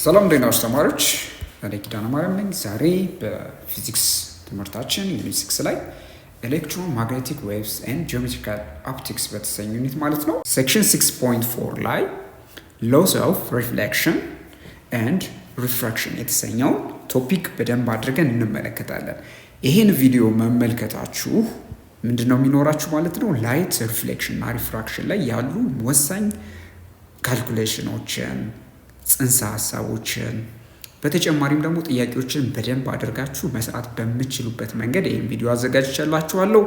ሰላም ጤና አስተማሪዎች እኔ ኪዳነ ማርያም ነኝ። ዛሬ በፊዚክስ ትምህርታችን ዩኒት 6 ላይ ኤሌክትሮማግኔቲክ ዌቭስ ኤንድ ጂኦሜትሪካል ኦፕቲክስ በተሰኘ ዩኒት ማለት ነው ሴክሽን 6.4 ላይ ሎስ ኦፍ ሪፍሌክሽን ኤንድ ሪፍራክሽን የተሰኘውን ቶፒክ በደንብ አድርገን እንመለከታለን። ይህን ቪዲዮ መመልከታችሁ ምንድነው የሚኖራችሁ ማለት ነው ላይት ሪፍሌክሽን እና ሪፍራክሽን ላይ ያሉ ወሳኝ ካልኩሌሽኖችን ጽንሰ ሀሳቦችን በተጨማሪም ደግሞ ጥያቄዎችን በደንብ አድርጋችሁ መስራት በምትችሉበት መንገድ ይህን ቪዲዮ አዘጋጅቻላችኋለሁ።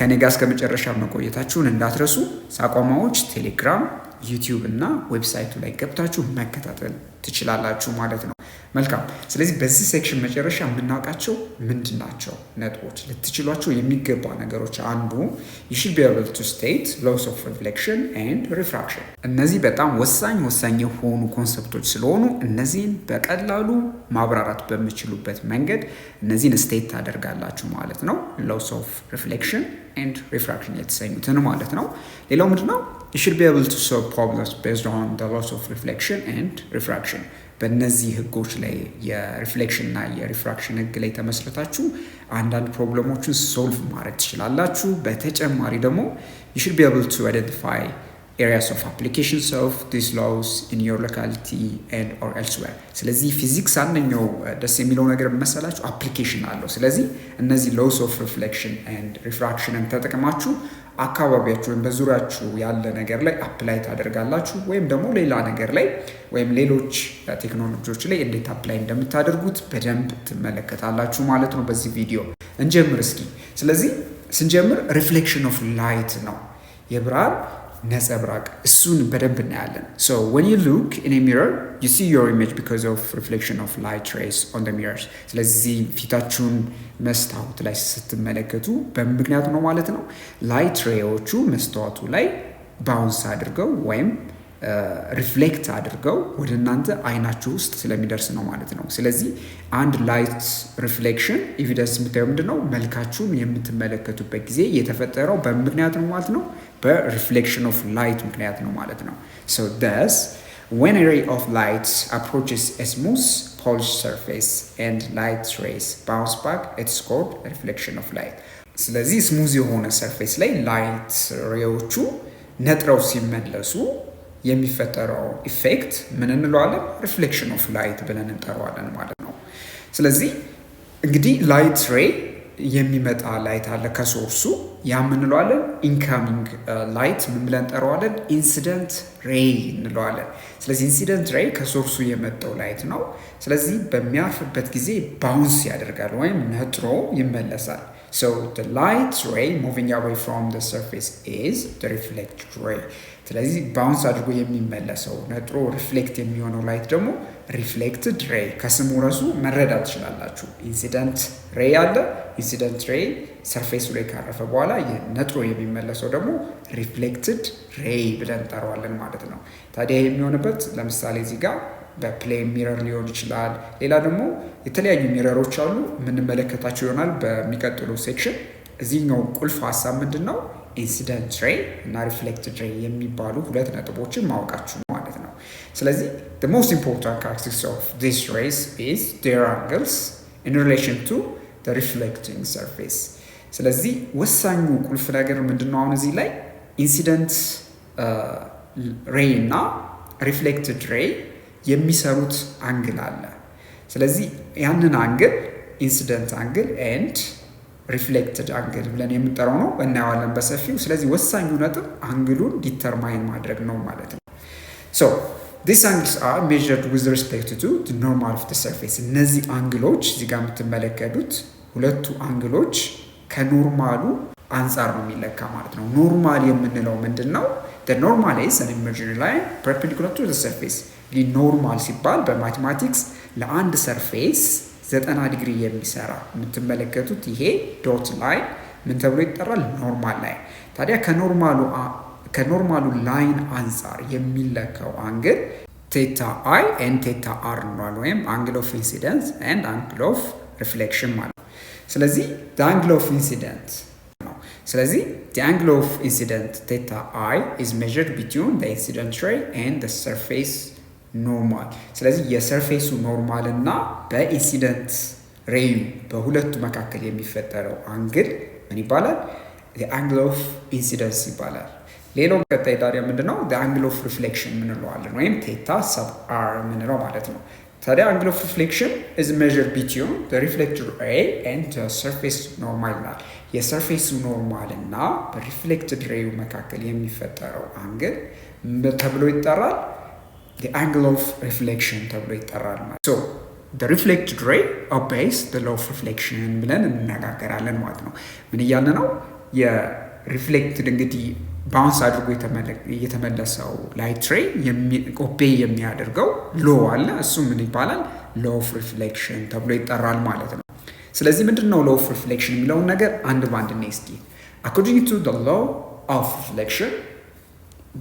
ከኔ ጋር እስከ መጨረሻ መቆየታችሁን እንዳትረሱ። ሳቋማዎች ቴሌግራም፣ ዩቲዩብ እና ዌብሳይቱ ላይ ገብታችሁ መከታተል ትችላላችሁ ማለት ነው። መልካም። ስለዚህ በዚህ ሴክሽን መጨረሻ የምናውቃቸው ምንድን ናቸው ነጥቦች? ልትችሏቸው የሚገባ ነገሮች አንዱ you should be able to state laws of reflection and refraction። እነዚህ በጣም ወሳኝ የሆኑ ኮንሰፕቶች ስለሆኑ እነዚህን በቀላሉ ማብራራት በምችሉበት መንገድ እነዚህን ስቴት ታደርጋላችሁ ማለት ነው። laws of reflection and refraction የተሰኙትን ማለት ነው። ሌላው ምንድነው? you should be able to solve problems based on the laws of reflection and refraction። በእነዚህ ህጎች ላይ የሪፍሌክሽን እና የሪፍራክሽን ህግ ላይ ተመስርታችሁ አንዳንድ ፕሮብለሞችን ሶልቭ ማድረግ ትችላላችሁ። በተጨማሪ ደግሞ you should be able to identify areas of applications of these laws in your locality and or elsewhere። ስለዚህ ፊዚክስ አንደኛው ደስ የሚለው ነገር መሰላችሁ አፕሊኬሽን አለው። ስለዚህ እነዚህ laws of reflection and refraction ተጠቅማችሁ አካባቢያችሁ ወይም በዙሪያችሁ ያለ ነገር ላይ አፕላይ ታደርጋላችሁ ወይም ደግሞ ሌላ ነገር ላይ ወይም ሌሎች ቴክኖሎጂዎች ላይ እንዴት አፕላይ እንደምታደርጉት በደንብ ትመለከታላችሁ ማለት ነው። በዚህ ቪዲዮ እንጀምር እስኪ። ስለዚህ ስንጀምር ሪፍሌክሽን ኦፍ ላይት ነው የብርሃን ነጸብራቅ፣ እሱን በደንብ እናያለን። so when you look in a mirror you see your image because of reflection of light rays on the mirrors። ስለዚህ ፊታችሁን መስታወት ላይ ስትመለከቱ በምክንያቱ ነው ማለት ነው ላይት ሬዎቹ መስታወቱ ላይ ባውንስ አድርገው ወይም ሪፍሌክት አድርገው ወደ እናንተ አይናችሁ ውስጥ ስለሚደርስ ነው ማለት ነው። ስለዚህ አንድ ላይት ሪፍሌክሽን ኤቪደንስ የምታየው ምንድነው? መልካችሁን የምትመለከቱበት ጊዜ የተፈጠረው በምክንያት ነው ማለት ነው በሪፍሌክሽን ኦፍ ላይት ምክንያት ነው ማለት ነው። so thus when a ray of light approaches a smooth polished surface and light rays bounce back it's called reflection of light። ስለዚህ ስሙዝ የሆነ ሰርፌስ ላይ ላይት ሬዎቹ ነጥረው ሲመለሱ የሚፈጠረው ኢፌክት ምን እንለዋለን? ሪፍሌክሽን ኦፍ ላይት ብለን እንጠራዋለን ማለት ነው። ስለዚህ እንግዲህ ላይት ሬይ የሚመጣ ላይት አለ ከሶርሱ፣ ያ ምን እንለዋለን? ኢንካሚንግ ላይት ምን ብለን እንጠራዋለን? ኢንሲደንት ሬይ እንለዋለን። ስለዚህ ኢንሲደንት ሬይ ከሶርሱ የመጣው ላይት ነው። ስለዚህ በሚያርፍበት ጊዜ ባውንስ ያደርጋል ወይም ነጥሮ ይመለሳል። so the light ray moving away from the surface is the reflected ray። ስለዚህ ባውንስ አድርጎ የሚመለሰው ነጥሮ ሪፍሌክት የሚሆነው ላይት ደግሞ ሪፍሌክትድ ሬይ ከስሙ ራሱ መረዳት ትችላላችሁ። ኢንሲደንት ሬይ አለ። ኢንሲደንት ሬይ ሰርፌሱ ላይ ካረፈ በኋላ ነጥሮ የሚመለሰው ደግሞ ሪፍሌክትድ ሬይ ብለን እንጠራዋለን ማለት ነው። ታዲያ የሚሆንበት ለምሳሌ እዚህ ጋር በፕሌን ሚረር ሊሆን ይችላል። ሌላ ደግሞ የተለያዩ ሚረሮች አሉ የምንመለከታቸው ይሆናል በሚቀጥለው ሴክሽን። እዚህኛው ቁልፍ ሀሳብ ምንድን ነው? ኢንሲደንት ሬይ እና ሪፍሌክትድ ሬይ የሚባሉ ሁለት ነጥቦችን ማወቃችሁ ማለት ነው። ስለዚህ the most important characteristics of these rays is their angles in relation to the reflecting surface። ስለዚህ ወሳኙ ቁልፍ ነገር ምንድነው? አሁን እዚህ ላይ ኢንሲደንት ሬይ እና ሪፍሌክትድ ሬይ የሚሰሩት አንግል አለ። ስለዚህ ያንን አንግል ኢንሲደንት አንግል ኤንድ ሪፍሌክትድ አንግል ብለን የምንጠራው ነው፣ እናየዋለን በሰፊው። ስለዚህ ወሳኙ ነጥብ አንግሉን ዲተርማይን ማድረግ ነው ማለት ነው። so these angles are measured with respect to the normal of the surface። እነዚህ አንግሎች እዚህ ጋር የምትመለከቱት ሁለቱ አንግሎች ከኖርማሉ አንጻር ነው የሚለካ ማለት ነው። ኖርማል የምንለው ምንድነው? the normal is an imaginary line perpendicular to the surface። ኖርማል ሲባል በማቴማቲክስ ለአንድ ሰርፌስ 90 ዲግሪ የሚሰራ የምትመለከቱት ይሄ ዶት ላይን ምን ተብሎ ይጠራል? ኖርማል ላይን። ታዲያ ከኖርማሉ ላይን አንጻር የሚለካው አንግል ቴታ አይ ኤንድ ቴታ አር እንለዋለን፣ ወይም አንግል ኦፍ ኢንሲደንስ ኤንድ አንግል ኦፍ ሪፍሌክሽን ማለት ነው። ስለዚህ አንግል ኦፍ ኢንሲደንት ነው። ስለዚህ አንግል ኦፍ ኢንሲደንት ቴታ አይ is measured between the incident ray and the surface ኖርማል። ስለዚህ የሰርፌሱ ኖርማል እና በኢንሲደንት ሬዩ በሁለቱ መካከል የሚፈጠረው አንግል ምን ይባላል? አንግል ኦፍ ኢንሲደንስ ይባላል። ሌላው ቀጣይ ታዲያ ምንድነው? አንግል ኦፍ ሪፍሌክሽን ምንለዋለን ወይም ቴታ ሰብ አር ምንለው ማለት ነው። ታዲያ አንግል ኦፍ ሪፍሌክሽን ኢዝ ሜዠርድ ቢትዊን ዘ ሪፍሌክትድ ሬይ ኤንድ ዘ ሰርፌስ ኖርማል ይላል። የሰርፌሱ ኖርማል እና በሪፍሌክትድ ሬዩ መካከል የሚፈጠረው አንግል ተብሎ ይጠራል? አንግል ኦፍ ሪፍሌክሽን ተብሎ ይጠራል ማለት ነው። the reflected ray obeys the law of reflection ብለን እንነጋገራለን ማለት ነው። ምን እያለ ነው? የሪፍሌክትድ እንግዲህ ባውንስ አድርጎ የተመለሰው ላይት ሬይ ኦቤይ የሚያደርገው ሎ አለ። እሱ ምን ይባላል? ሎ ኦፍ ሪፍሌክሽን ተብሎ ይጠራል ማለት ነው። ስለዚህ ምንድን ነው ሎ ኦፍ ሪፍሌክሽን የሚለውን ነገር አንድ ባንድ ነው እስኪ። according to the law of reflection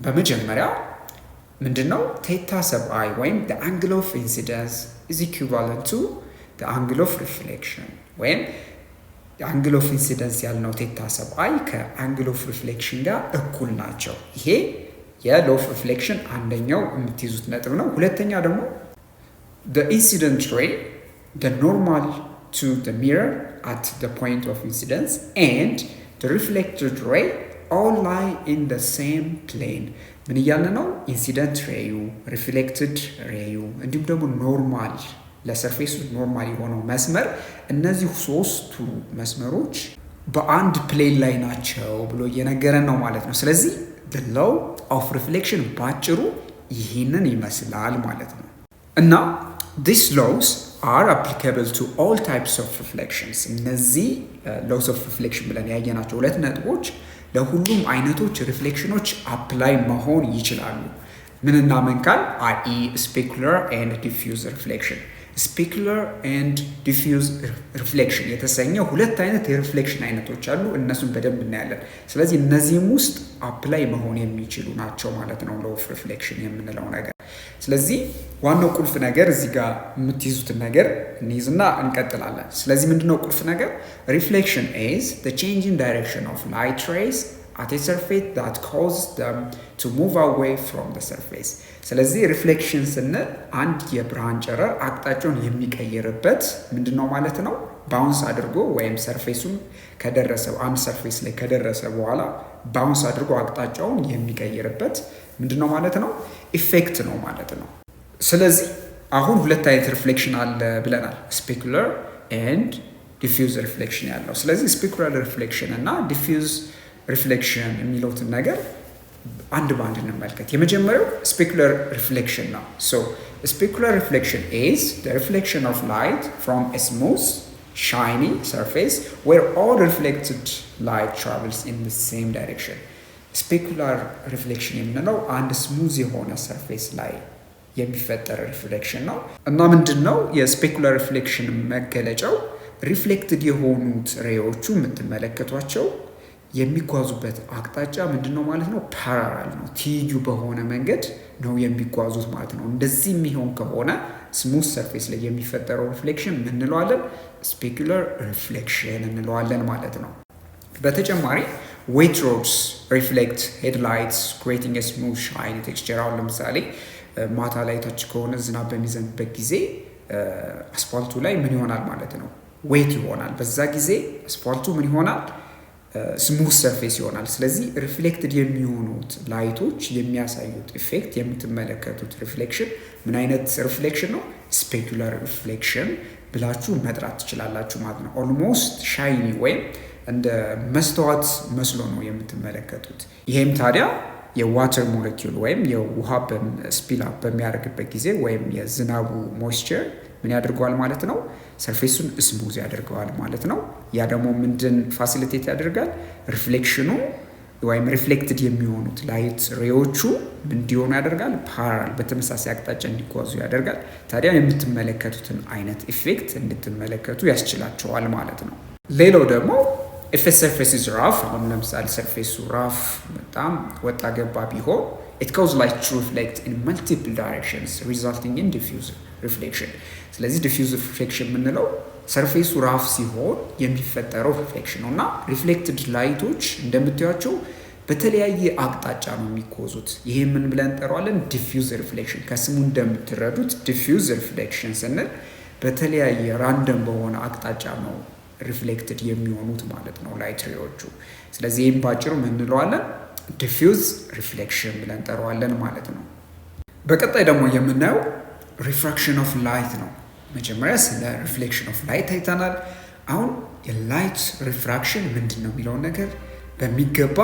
በመጀመሪያ ምንድን ነው? ቴታ ሰብ አይ ወይም the angle of incidence is equivalent to the angle of reflection ወይም አንግል ኦፍ ኢንሲደንስ ያልነው ቴታ ሰብ አይ ከአንግል ኦፍ ሪፍሌክሽን ጋር እኩል ናቸው። ይሄ የሎ ኦፍ ሪፍሌክሽን አንደኛው የምትይዙት ነጥብ ነው። ሁለተኛ ደግሞ the incident ray the normal to the mirror at the point of incidence and the reflected ray all lie in the same plane ምን እያለ ነው? ኢንሲደንት ሬዩ፣ ሪፍሌክትድ ሬዩ እንዲሁም ደግሞ ኖርማል ለሰርፌሱ ኖርማል የሆነው መስመር እነዚህ ሶስቱ መስመሮች በአንድ ፕሌን ላይ ናቸው ብሎ እየነገረን ነው ማለት ነው። ስለዚህ the law of reflection ባጭሩ ይህንን ይመስላል ማለት ነው። እና these laws are applicable to all types of reflections እነዚህ laws of reflection ብለን ያየናቸው ሁለት ነጥቦች ለሁሉም አይነቶች ሪፍሌክሽኖች አፕላይ መሆን ይችላሉ። ምንና ምን ካል i.e. specular and diffuse reflection ስፔኩላር ኤንድ ዲፊውዝ ሪፍሌክሽን የተሰኘ ሁለት አይነት የሪፍሌክሽን አይነቶች አሉ። እነሱን በደንብ እናያለን። ስለዚህ እነዚህም ውስጥ አፕላይ መሆን የሚችሉ ናቸው ማለት ነው ሎው ኦፍ ሪፍሌክሽን የምንለው ነገር። ስለዚህ ዋናው ቁልፍ ነገር እዚህ ጋር የምትይዙትን ነገር እንይዝና እንቀጥላለን። ስለዚህ ምንድነው ቁልፍ ነገር? ሪፍሌክሽን ኢዝ the change in direction of light rays at a surface that causes them to move away from the surface ስለዚህ ሪፍሌክሽን ስንል አንድ የብርሃን ጨረር አቅጣጫውን የሚቀይርበት ምንድነው ማለት ነው? ባውንስ አድርጎ ወይም ሰርፌሱን ከደረሰው አንድ ሰርፌስ ላይ ከደረሰ በኋላ ባውንስ አድርጎ አቅጣጫውን የሚቀይርበት ምንድነው ማለት ነው? ኢፌክት ነው ማለት ነው። ስለዚህ አሁን ሁለት አይነት ሪፍሌክሽን አለ ብለናል፣ ስፔኩላር ኤንድ ዲፊውዝ ሪፍሌክሽን ያለው። ስለዚህ ስፔኩላር ሪፍሌክሽን እና ዲፊውዝ ሪፍሌክሽን የሚሉትን ነገር አንድ ባንድ እንመልከት። የመጀመሪያው ስፔኩላር ሪፍሌክሽን ነው። ሶ ስፔኩላር ሪፍሌክሽን ኢዝ the reflection of light from a smooth shiny surface where all reflected light travels in the same direction ስፔኩላር ሪፍሌክሽን የምንለው አንድ ስሙዝ የሆነ ሰርፌስ ላይ የሚፈጠር ሪፍሌክሽን ነው። እና ምንድነው የስፔኩላር ሪፍሌክሽን መገለጫው? ሪፍሌክትድ የሆኑት ሬዎቹ የምትመለከቷቸው የሚጓዙበት አቅጣጫ ምንድነው ማለት ነው? ፓራላል ነው፣ ትይዩ በሆነ መንገድ ነው የሚጓዙት ማለት ነው። እንደዚህ የሚሆን ከሆነ ስሙዝ ሰርፌስ ላይ የሚፈጠረው ሪፍሌክሽን ምን እንለዋለን? ስፔኩላር ሪፍሌክሽን እንለዋለን ማለት ነው። በተጨማሪ ዌት ሮድስ ሪፍሌክት ሄድላይትስ ክሬቲንግ a smooth shiny texture። አሁን ለምሳሌ ማታ ላይ ታች ከሆነ ዝናብ በሚዘንብበት ጊዜ አስፋልቱ ላይ ምን ይሆናል ማለት ነው? ዌት ይሆናል። በዛ ጊዜ አስፋልቱ ምን ይሆናል? ስሙዝ ሰርፌስ ይሆናል። ስለዚህ ሪፍሌክትድ የሚሆኑት ላይቶች የሚያሳዩት ኢፌክት የምትመለከቱት ሪፍሌክሽን ምን አይነት ሪፍሌክሽን ነው? ስፔኩላር ሪፍሌክሽን ብላችሁ መጥራት ትችላላችሁ ማለት ነው። ኦልሞስት ሻይኒ ወይም እንደ መስተዋት መስሎ ነው የምትመለከቱት። ይሄም ታዲያ የዋተር ሞለኪውል ወይም የውሃ ስፒል አፕ በሚያደርግበት ጊዜ ወይም የዝናቡ ሞይስቸር ምን ያደርገዋል ማለት ነው? ሰርፌሱን ስሙዝ ያደርገዋል ማለት ነው። ያ ደግሞ ምንድን ፋሲሊቴት ያደርጋል? ሪፍሌክሽኑ ወይም ሪፍሌክትድ የሚሆኑት ላይት ሬዎቹ እንዲሆኑ ያደርጋል፣ ፓራል በተመሳሳይ አቅጣጫ እንዲጓዙ ያደርጋል። ታዲያ የምትመለከቱትን አይነት ኢፌክት እንድትመለከቱ ያስችላቸዋል ማለት ነው። ሌላው ደግሞ if a surface is rough አሁን ለምሳሌ ሰርፌሱ ራፍ በጣም ወጣ ገባ ቢሆን it causes light to reflect in multiple directions resulting in diffuse reflection። ስለዚህ diffuse reflection የምንለው ሰርፌሱ ራፍ ሲሆን የሚፈጠረው ሪፍሌክሽን ነው እና ሪፍሌክትድ ላይቶች እንደምታዩቸው በተለያየ አቅጣጫ ነው የሚኮዙት። ይሄ ምን ብለን እንጠራዋለን? ዲፊውዝ ሪፍሌክሽን። ከስሙ እንደምትረዱት ዲፊውዝ ሪፍሌክሽን ስንል በተለያየ ራንደም በሆነ አቅጣጫ ነው ሪፍሌክትድ የሚሆኑት ማለት ነው ላይት ሬዎቹ። ስለዚህ ይህም ባጭሩ ምን እንለዋለን? ዲፊውዝ ሪፍሌክሽን ብለን እንጠራዋለን ማለት ነው። በቀጣይ ደግሞ የምናየው ሪፍራክሽን ኦፍ ላይት ነው። መጀመሪያ ስለ ሪፍሌክሽን ኦፍ ላይት አይተናል። አሁን የላይት ሪፍራክሽን ምንድን ነው የሚለውን ነገር በሚገባ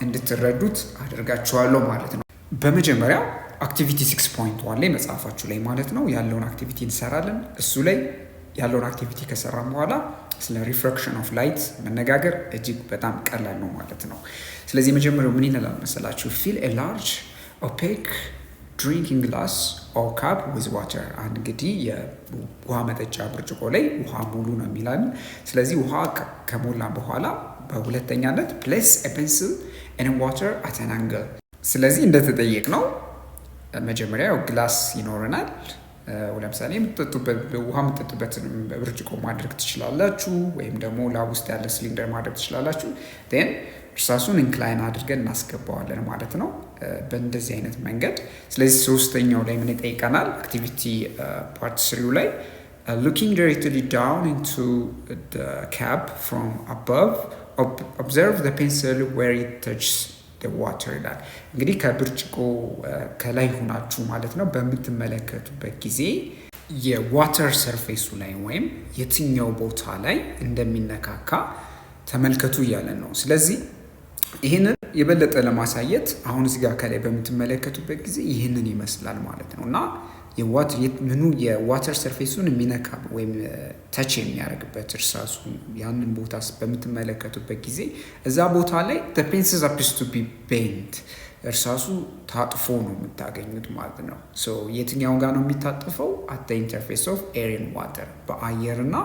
እንድትረዱት አድርጋችኋለሁ ማለት ነው። በመጀመሪያ አክቲቪቲ 6.1 ላይ መጽሐፋችሁ ላይ ማለት ነው ያለውን አክቲቪቲ እንሰራለን። እሱ ላይ ያለውን አክቲቪቲ ከሰራም በኋላ ስለ ሪፍራክሽን ኦፍ ላይት መነጋገር እጅግ በጣም ቀላል ነው ማለት ነው። ስለዚህ መጀመሪያው ምን ይላል መሰላችሁ? ፊል ኤ ላርጅ ኦፔክ ድሪንኪንግ ግላስ ኦር ካፕ ዊዝ ዋተር። አንድ እንግዲህ የውሃ መጠጫ ብርጭቆ ላይ ውሃ ሙሉ ነው የሚላል። ስለዚህ ውሃ ከሞላ በኋላ በሁለተኛነት ፕሌስ ኤ ፔንስል ኢን ዋተር አት አን አንግል። ስለዚህ እንደተጠየቅ ነው መጀመሪያ ግላስ ይኖረናል። ለምሳሌ ውሃ የምትጠጡበትን ብርጭቆ ማድረግ ትችላላችሁ፣ ወይም ደግሞ ላብ ውስጥ ያለ ሲሊንደር ማድረግ ትችላላችሁ። ን እርሳሱን ኢንክላይን አድርገን እናስገባዋለን ማለት ነው በእንደዚህ አይነት መንገድ። ስለዚህ ሶስተኛው ላይ ምን ይጠይቀናል? አክቲቪቲ ፓርት 3 ላይ looking directly down into the cap from above, observe the pencil where it touches the water ይላል። እንግዲህ ከብርጭቆ ከላይ ሆናችሁ ማለት ነው በምትመለከቱበት ጊዜ የዋተር ሰርፌሱ ላይ ወይም የትኛው ቦታ ላይ እንደሚነካካ ተመልከቱ እያለን ነው። ስለዚህ ይህንን የበለጠ ለማሳየት አሁን እዚህ ጋር ከላይ በምትመለከቱበት ጊዜ ይህንን ይመስላል ማለት ነው እና ምኑ የዋተር ሰርፌሱን የሚነካ ወይም ተች የሚያደርግበት እርሳሱ ያንን ቦታ በምትመለከቱበት ጊዜ እዛ ቦታ ላይ the pencil appears to be bent እርሳሱ ታጥፎ ነው የምታገኙት ማለት ነው። የትኛው ጋር ነው የሚታጠፈው? at the interface of air and water በአየርና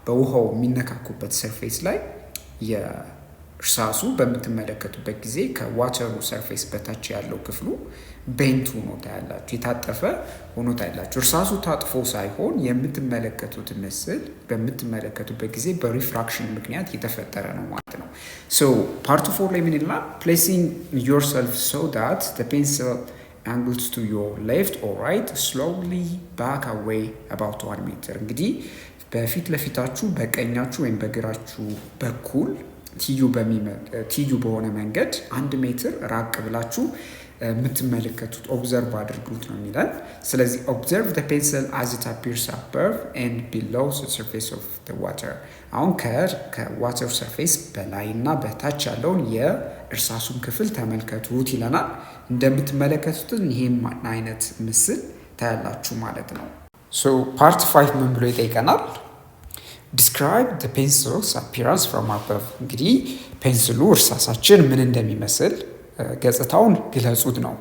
በውሃው የሚነካኩበት ሰርፌስ ላይ እርሳሱ በምትመለከቱበት ጊዜ ከዋተሩ ሰርፌስ በታች ያለው ክፍሉ ቤንት ሆኖ ታያላችሁ፣ የታጠፈ ሆኖ ታያላችሁ። እርሳሱ ታጥፎ ሳይሆን የምትመለከቱት ምስል በምትመለከቱበት ጊዜ በሪፍራክሽን ምክንያት የተፈጠረ ነው ማለት ነው። ፓርት 4 ላይ ምን ይላል? placing yourself so that the pencil angles to your left or right slowly back away about 1 meter። እንግዲህ በፊት ለፊታችሁ በቀኛችሁ ወይም በግራችሁ በኩል ትይዩ በሆነ መንገድ 1 ሜትር ራቅ ብላችሁ የምትመለከቱት ኦብዘርቭ አድርጉት ነው የሚላል። ስለዚህ observe the pencil as it appears above and below the surface of the water። አሁን ከዋተር ሰርፌስ በላይና በታች ያለውን የእርሳሱን ክፍል ተመልከቱት ይለናል። እንደምትመለከቱት ይሄም አይነት ምስል ታያላችሁ ማለት ነው። ፓርት 5 ምን ብሎ ይጠይቀናል? describe the pencil's appearance from above። እንግዲህ ፔንስሉ እርሳሳችን ምን እንደሚመስል ገጽታውን ግለጹት ነው።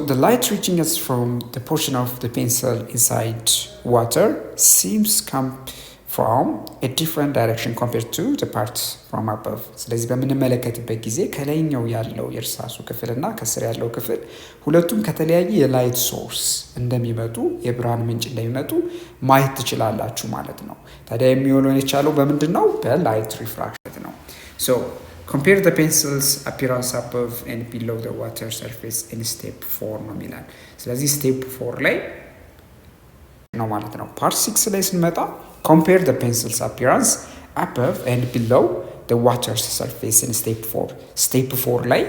the light reaching us from the portion of the pencil inside water seems come from a different direction compared to the part from above። ስለዚህ በምንመለከትበት ጊዜ ከላይኛው ያለው የእርሳሱ ክፍልና ከስር ያለው ክፍል ሁለቱም ከተለያየ የላይት ሶርስ እንደሚመጡ የብርሃን ምንጭ እንደሚመጡ ማየት ትችላላችሁ ማለት ነው። ታዲያ የሚሆነው የቻለው በምንድን ነው? በላይት ሪፍራክሽን ነው። compare the pencil's appearance above and below the water surface in step 4 ነው የሚላል። ስለዚህ ስቴፕ 4 ላይ ነው ማለት ነው። ፓርት 6 ላይ ስንመጣ compare the pencil's appearance above and below the water surface in step 4። ስቴፕ 4 ላይ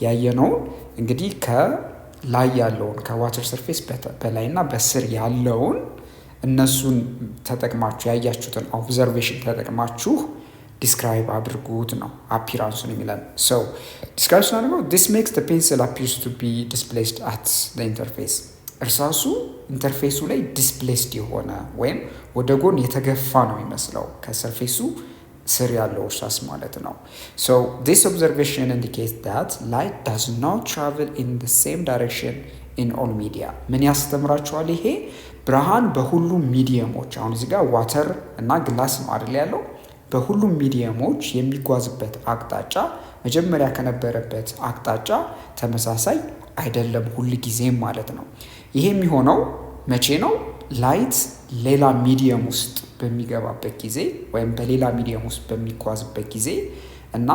ያየነውን እንግዲህ ከላይ ያለውን ከዋተር ሰርፌስ በላይና በስር ያለውን እነሱን ተጠቅማችሁ ያያችሁትን ኦብዘርቬሽን ተጠቅማችሁ ዲስክራይብ አድርጉት ነው አፒራንሱን የሚላል። ዲስክራይብ ስናደርገው this makes the pencil appears to be displaced at the interface። እርሳሱ ኢንተርፌሱ ላይ ዲስፕሌስድ የሆነ ወይም ወደ ጎን የተገፋ ነው የሚመስለው ከሰርፌሱ ስር ያለው እርሳስ ማለት ነው። this observation indicates that light does not travel in the same direction in all media። ምን ያስተምራችኋል ይሄ? ብርሃን በሁሉም ሚዲየሞች፣ አሁን እዚህ ጋር ዋተር እና ግላስ ነው አይደል ያለው፣ በሁሉም ሚዲየሞች የሚጓዝበት አቅጣጫ መጀመሪያ ከነበረበት አቅጣጫ ተመሳሳይ አይደለም ሁል ጊዜም ማለት ነው። ይሄ የሚሆነው መቼ ነው? ላይት ሌላ ሚዲየም ውስጥ በሚገባበት ጊዜ ወይም በሌላ ሚዲየም ውስጥ በሚጓዝበት ጊዜ እና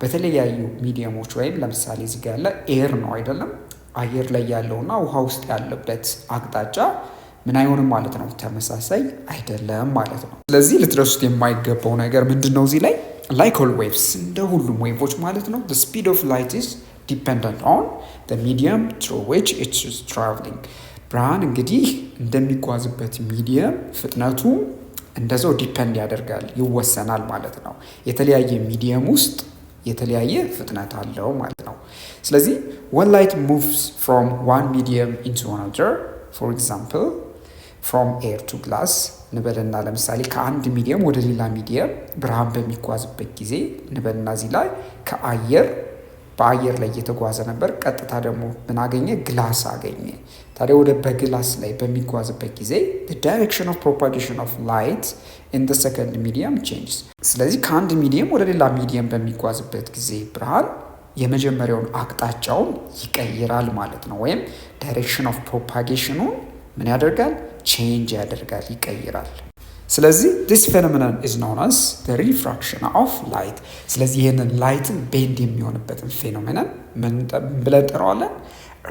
በተለያዩ ሚዲየሞች ወይም ለምሳሌ እዚህ ጋር ያለ ኤር ነው አይደለም፣ አየር ላይ ያለውና ውሃ ውስጥ ያለበት አቅጣጫ ምን አይሆንም ማለት ነው፣ ተመሳሳይ አይደለም ማለት ነው። ስለዚህ ልትረሱት የማይገባው ነገር ምንድን ነው እዚህ ላይ like all waves እንደ ሁሉም ዌቮች ማለት ነው the speed of light is dependent on the medium through which it is traveling። ብርሃን እንግዲህ እንደሚጓዝበት ሚዲየም ፍጥነቱ እንደዛው ዲፔንድ ያደርጋል ይወሰናል ማለት ነው። የተለያየ ሚዲየም ውስጥ የተለያየ ፍጥነት አለው ማለት ነው። ስለዚህ when light moves from one medium into another, for example from air to glass ንበልና ለምሳሌ ከአንድ ሚዲየም ወደ ሌላ ሚዲየም ብርሃን በሚጓዝበት ጊዜ ንበልና እዚህ ላይ በአየር ላይ እየተጓዘ ነበር። ቀጥታ ደግሞ ምን አገኘ? ግላስ አገኘ። ታዲያ ወደ በግላስ ላይ በሚጓዝበት ጊዜ the direction of propagation of light in the second medium changes። ስለዚህ ከአንድ ሚዲየም ወደ ሌላ ሚዲየም በሚጓዝበት ጊዜ ብርሃን የመጀመሪያውን አቅጣጫውን ይቀይራል ማለት ነው። ወይም direction of propagation-ን ምን ያደርጋል? ቼንጅ ያደርጋል፣ ይቀይራል። ስለዚህ this phenomenon is known as the refraction of light። ስለዚህ ይህንን ላይትን ቤንድ የሚሆንበትን ፌኖሜናን ምን ብለን እንጠራዋለን?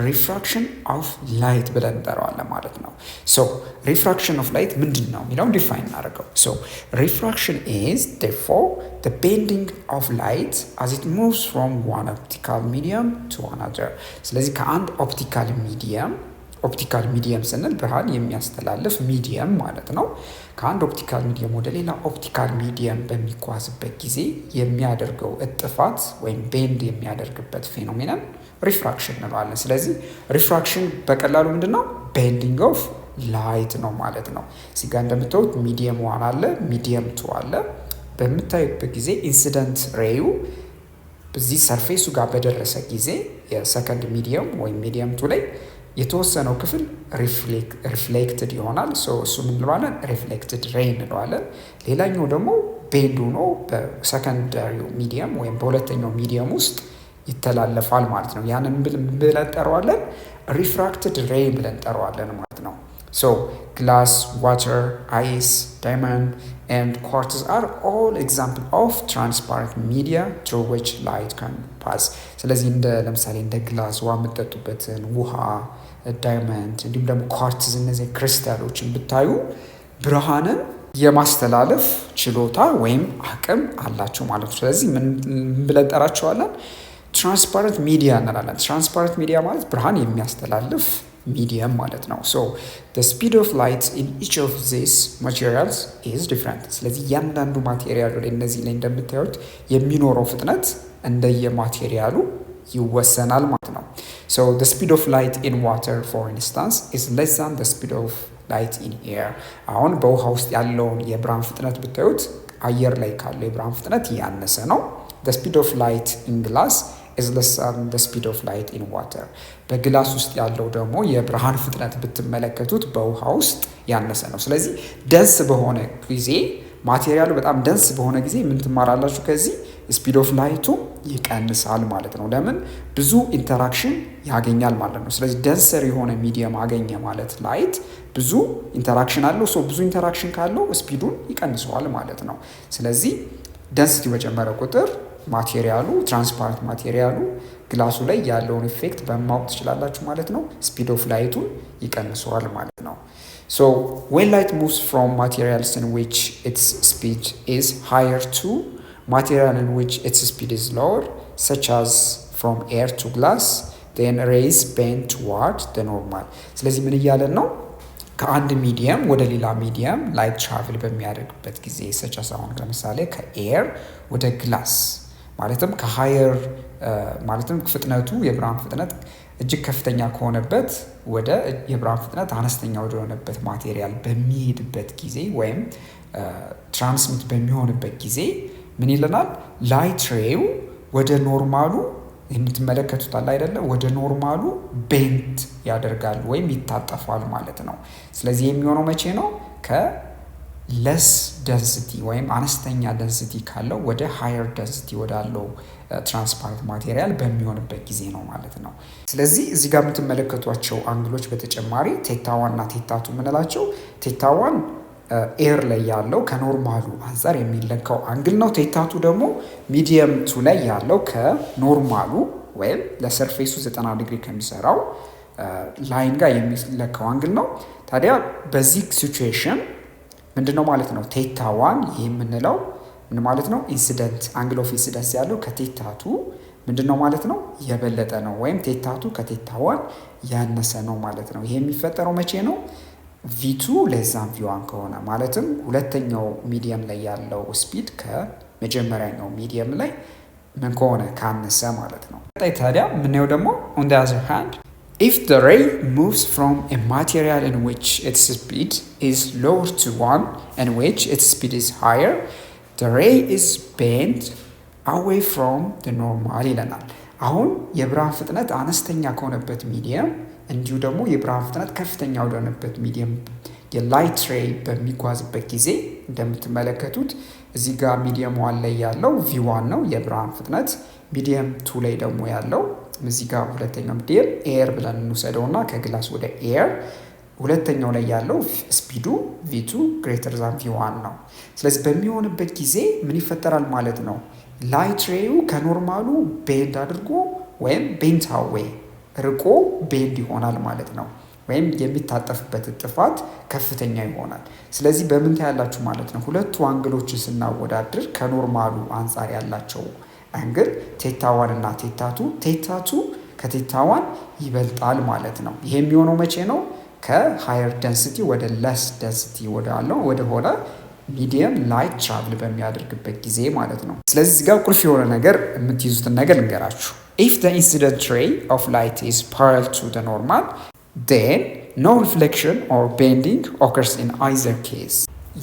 ሪፍራክሽን ኦፍ ላይት ብለን እንጠራዋለን ማለት ነው። ሶ ሪፍራክሽን ኦፍ ላይት ምንድን ነው የሚለውን ዲፋይን እናደርገው። ሶ ሪፍራክሽን ኢዝ therefore the bending of light as it moves from one optical medium to another። ስለዚህ ከአንድ ኦፕቲካል ሚዲየም ስንል ብርሃን የሚያስተላልፍ ሚዲየም ማለት ነው። ከአንድ ኦፕቲካል ሚዲየም ወደ ሌላ ኦፕቲካል ሚዲየም በሚጓዝበት ጊዜ የሚያደርገው እጥፋት ወይም ቤንድ የሚያደርግበት ፌኖሜናን ሪፍራክሽን እንለዋለን። ስለዚህ ሪፍራክሽን በቀላሉ ምንድነው? ቤንዲንግ ኦፍ ላይት ነው ማለት ነው። እዚህ ጋር እንደምታዩት ሚዲየም 1 አለ፣ ሚዲየም 2 አለ። በምታዩበት ጊዜ ኢንሲደንት ሬዩ በዚህ ሰርፌሱ ጋር በደረሰ ጊዜ የሰከንድ ሚዲየም ወይም ሚዲየም 2 ላይ የተወሰነው ክፍል ሪፍሌክትድ ይሆናል። እሱ ምን እንለዋለን? ሪፍሌክትድ ሬይ እንለዋለን። ሌላኛው ደግሞ ቤንድ ሆኖ በሰከንዳሪው ሚዲየም ወይም በሁለተኛው ሚዲየም ውስጥ ይተላለፋል ማለት ነው። ያንን ብለን እንጠራዋለን ሪፍራክትድ ሬይ ብለን እንጠራዋለን ማለት ነው። ግላስ፣ ዋተር፣ አይስ፣ ዳይመንድ and quartz are all example of transparent media through which light can pass። ስለዚህ ለምሳሌ እንደ ግላስ ውሃ የምትጠጡበትን ውሃ፣ ዳይመንድ እንዲሁም ደግሞ ኳርትዝ እነዚህ ክሪስታሎችን ብታዩ ብርሃንን የማስተላለፍ ችሎታ ወይም አቅም አላቸው ማለት ነው። ስለዚህ ምን ብለን እንጠራቸዋለን? ትራንስፓረንት ሚዲያ እንላለን። ትራንስፓረንት ሚዲያ ማለት ብርሃን የሚያስተላልፍ ሚዲየም ማለት ነው። the speed of light in each of these materials is different። ስለዚህ እያንዳንዱ ማቴሪያሉ ላይ እነዚህ ላይ እንደምታዩት የሚኖረው ፍጥነት እንደየማቴሪያሉ ይወሰናል ማለት ነው። the speed of light in water for instance is less than the speed of light in air። አሁን በውሃ ውስጥ ያለውን የብርሃን ፍጥነት ብታዩት አየር ላይ ካለው የብርሃን ፍጥነት ያነሰ ነው። the speed of light in glass is less than the speed of light in water። በግላስ ውስጥ ያለው ደግሞ የብርሃን ፍጥነት ብትመለከቱት በውሃ ውስጥ ያነሰ ነው። ስለዚህ ደንስ በሆነ ጊዜ ማቴሪያሉ በጣም ደንስ በሆነ ጊዜ ምን ትማራላችሁ? ከዚህ ስፒድ ኦፍ ላይቱ ይቀንሳል ማለት ነው። ለምን? ብዙ ኢንተራክሽን ያገኛል ማለት ነው። ስለዚህ ደንሰር የሆነ ሚዲየም አገኘ ማለት ላይት ብዙ ኢንተራክሽን አለው። ብዙ ኢንተራክሽን ካለው ስፒዱን ይቀንሰዋል ማለት ነው። ስለዚህ ደንሲቲ በጨመረ ቁጥር ማቴሪያሉ ትራንስፓረንት ማቴሪያሉ ግላሱ ላይ ያለውን ኢፌክት በማወቅ ትችላላችሁ ማለት ነው። ስፒድ ኦፍ ላይቱን ይቀንሰዋል ማለት ነው። when light moves from materials in which its speed is higher to material in which its speed is lower, such as from air to glass, then rays bend toward the normal። ስለዚህ ምን እያለን ነው? ከአንድ ሚዲየም ወደ ሌላ ሚዲየም ላይት ትራቭል በሚያደርግበት ጊዜ ሰች አሁን ለምሳሌ ከኤር ወደ ግላስ ማለትም ከሃየር ማለትም ፍጥነቱ የብርሃን ፍጥነት እጅግ ከፍተኛ ከሆነበት ወደ የብርሃን ፍጥነት አነስተኛ ወደ ሆነበት ማቴሪያል በሚሄድበት ጊዜ ወይም ትራንስሚት በሚሆንበት ጊዜ ምን ይለናል? ላይት ሬው ወደ ኖርማሉ የምትመለከቱት አለ አይደለ? ወደ ኖርማሉ ቤንት ያደርጋል ወይም ይታጠፋል ማለት ነው። ስለዚህ የሚሆነው መቼ ነው? ከለስ ደንሲቲ ወይም አነስተኛ ደንሲቲ ካለው ወደ ሃየር ደንሲቲ ወዳለው ትራንስፓረንት ማቴሪያል በሚሆንበት ጊዜ ነው ማለት ነው። ስለዚህ እዚህ ጋር የምትመለከቷቸው አንግሎች በተጨማሪ ቴታ ዋን እና ቴታ ቱ የምንላቸው ቴታ ዋን ኤር ላይ ያለው ከኖርማሉ አንጻር የሚለካው አንግል ነው። ቴታቱ ደግሞ ሚዲየም ቱ ላይ ያለው ከኖርማሉ ወይም ለሰርፌሱ 90 ዲግሪ ከሚሰራው ላይን ጋር የሚለካው አንግል ነው። ታዲያ በዚህ ሲቹዌሽን ምንድነው ማለት ነው ቴታ ዋን ይህ የምንለው ምን ማለት ነው? ኢንሲደንት አንግል ኦፍ ኢንሲደንስ ያለው ከቴታቱ ምንድነው ማለት ነው የበለጠ ነው፣ ወይም ቴታቱ ከቴታ ዋን ያነሰ ነው ማለት ነው። ይሄ የሚፈጠረው መቼ ነው? ቪቱ ለዛም ቪዋን ከሆነ ማለትም ሁለተኛው ሚዲየም ላይ ያለው ስፒድ ከመጀመሪያኛው ሚዲየም ላይ ምን ከሆነ ካነሰ ማለት ነው። ታዲያ የምናየው ደግሞ on the other hand if the ray moves from a material in which its speed is lower to one in which its speed is higher the ray is bent away from the normal ይለናል። አሁን የብርሃን ፍጥነት አነስተኛ ከሆነበት ሚዲየም እንዲሁ ደግሞ የብርሃን ፍጥነት ከፍተኛ ወደሆነበት ሚዲየም የላይት ሬይ በሚጓዝበት ጊዜ እንደምትመለከቱት እዚህ ጋር ሚዲየም ዋን ላይ ያለው ቪዋን ነው የብርሃን ፍጥነት። ሚዲየም ቱ ላይ ደግሞ ያለው እዚህ ጋር ሁለተኛው ሚዲየም ኤር ብለን እንውሰደውና ከግላስ ወደ ኤር ሁለተኛው ላይ ያለው ስፒዱ ቪቱ ግሬተር ዛን ቪዋን ነው። ስለዚህ በሚሆንበት ጊዜ ምን ይፈጠራል ማለት ነው? ላይት ሬዩ ከኖርማሉ ቤንድ አድርጎ ወይም ቤንት አዌይ ርቆ ቤንድ ይሆናል ማለት ነው። ወይም የሚታጠፍበት ጥፋት ከፍተኛ ይሆናል። ስለዚህ በምን ታያላችሁ ማለት ነው? ሁለቱ አንግሎችን ስናወዳድር ከኖርማሉ አንጻር ያላቸው አንግል ቴታ1 እና ቴታ2 ከቴታ1 ይበልጣል ማለት ነው። ይሄ የሚሆነው መቼ ነው? ከሃየር ደንሲቲ ወደ ለስ ደንሲቲ ወደ ሆነ ሚዲየም ላይት ትራቭል በሚያደርግበት ጊዜ ማለት ነው። ስለዚህ እዚህ ጋር ቁልፍ የሆነ ነገር የምትይዙትን ነገር ልንገራችሁ። if the incident ray of light is parallel to the normal then no reflection or bending occurs in either case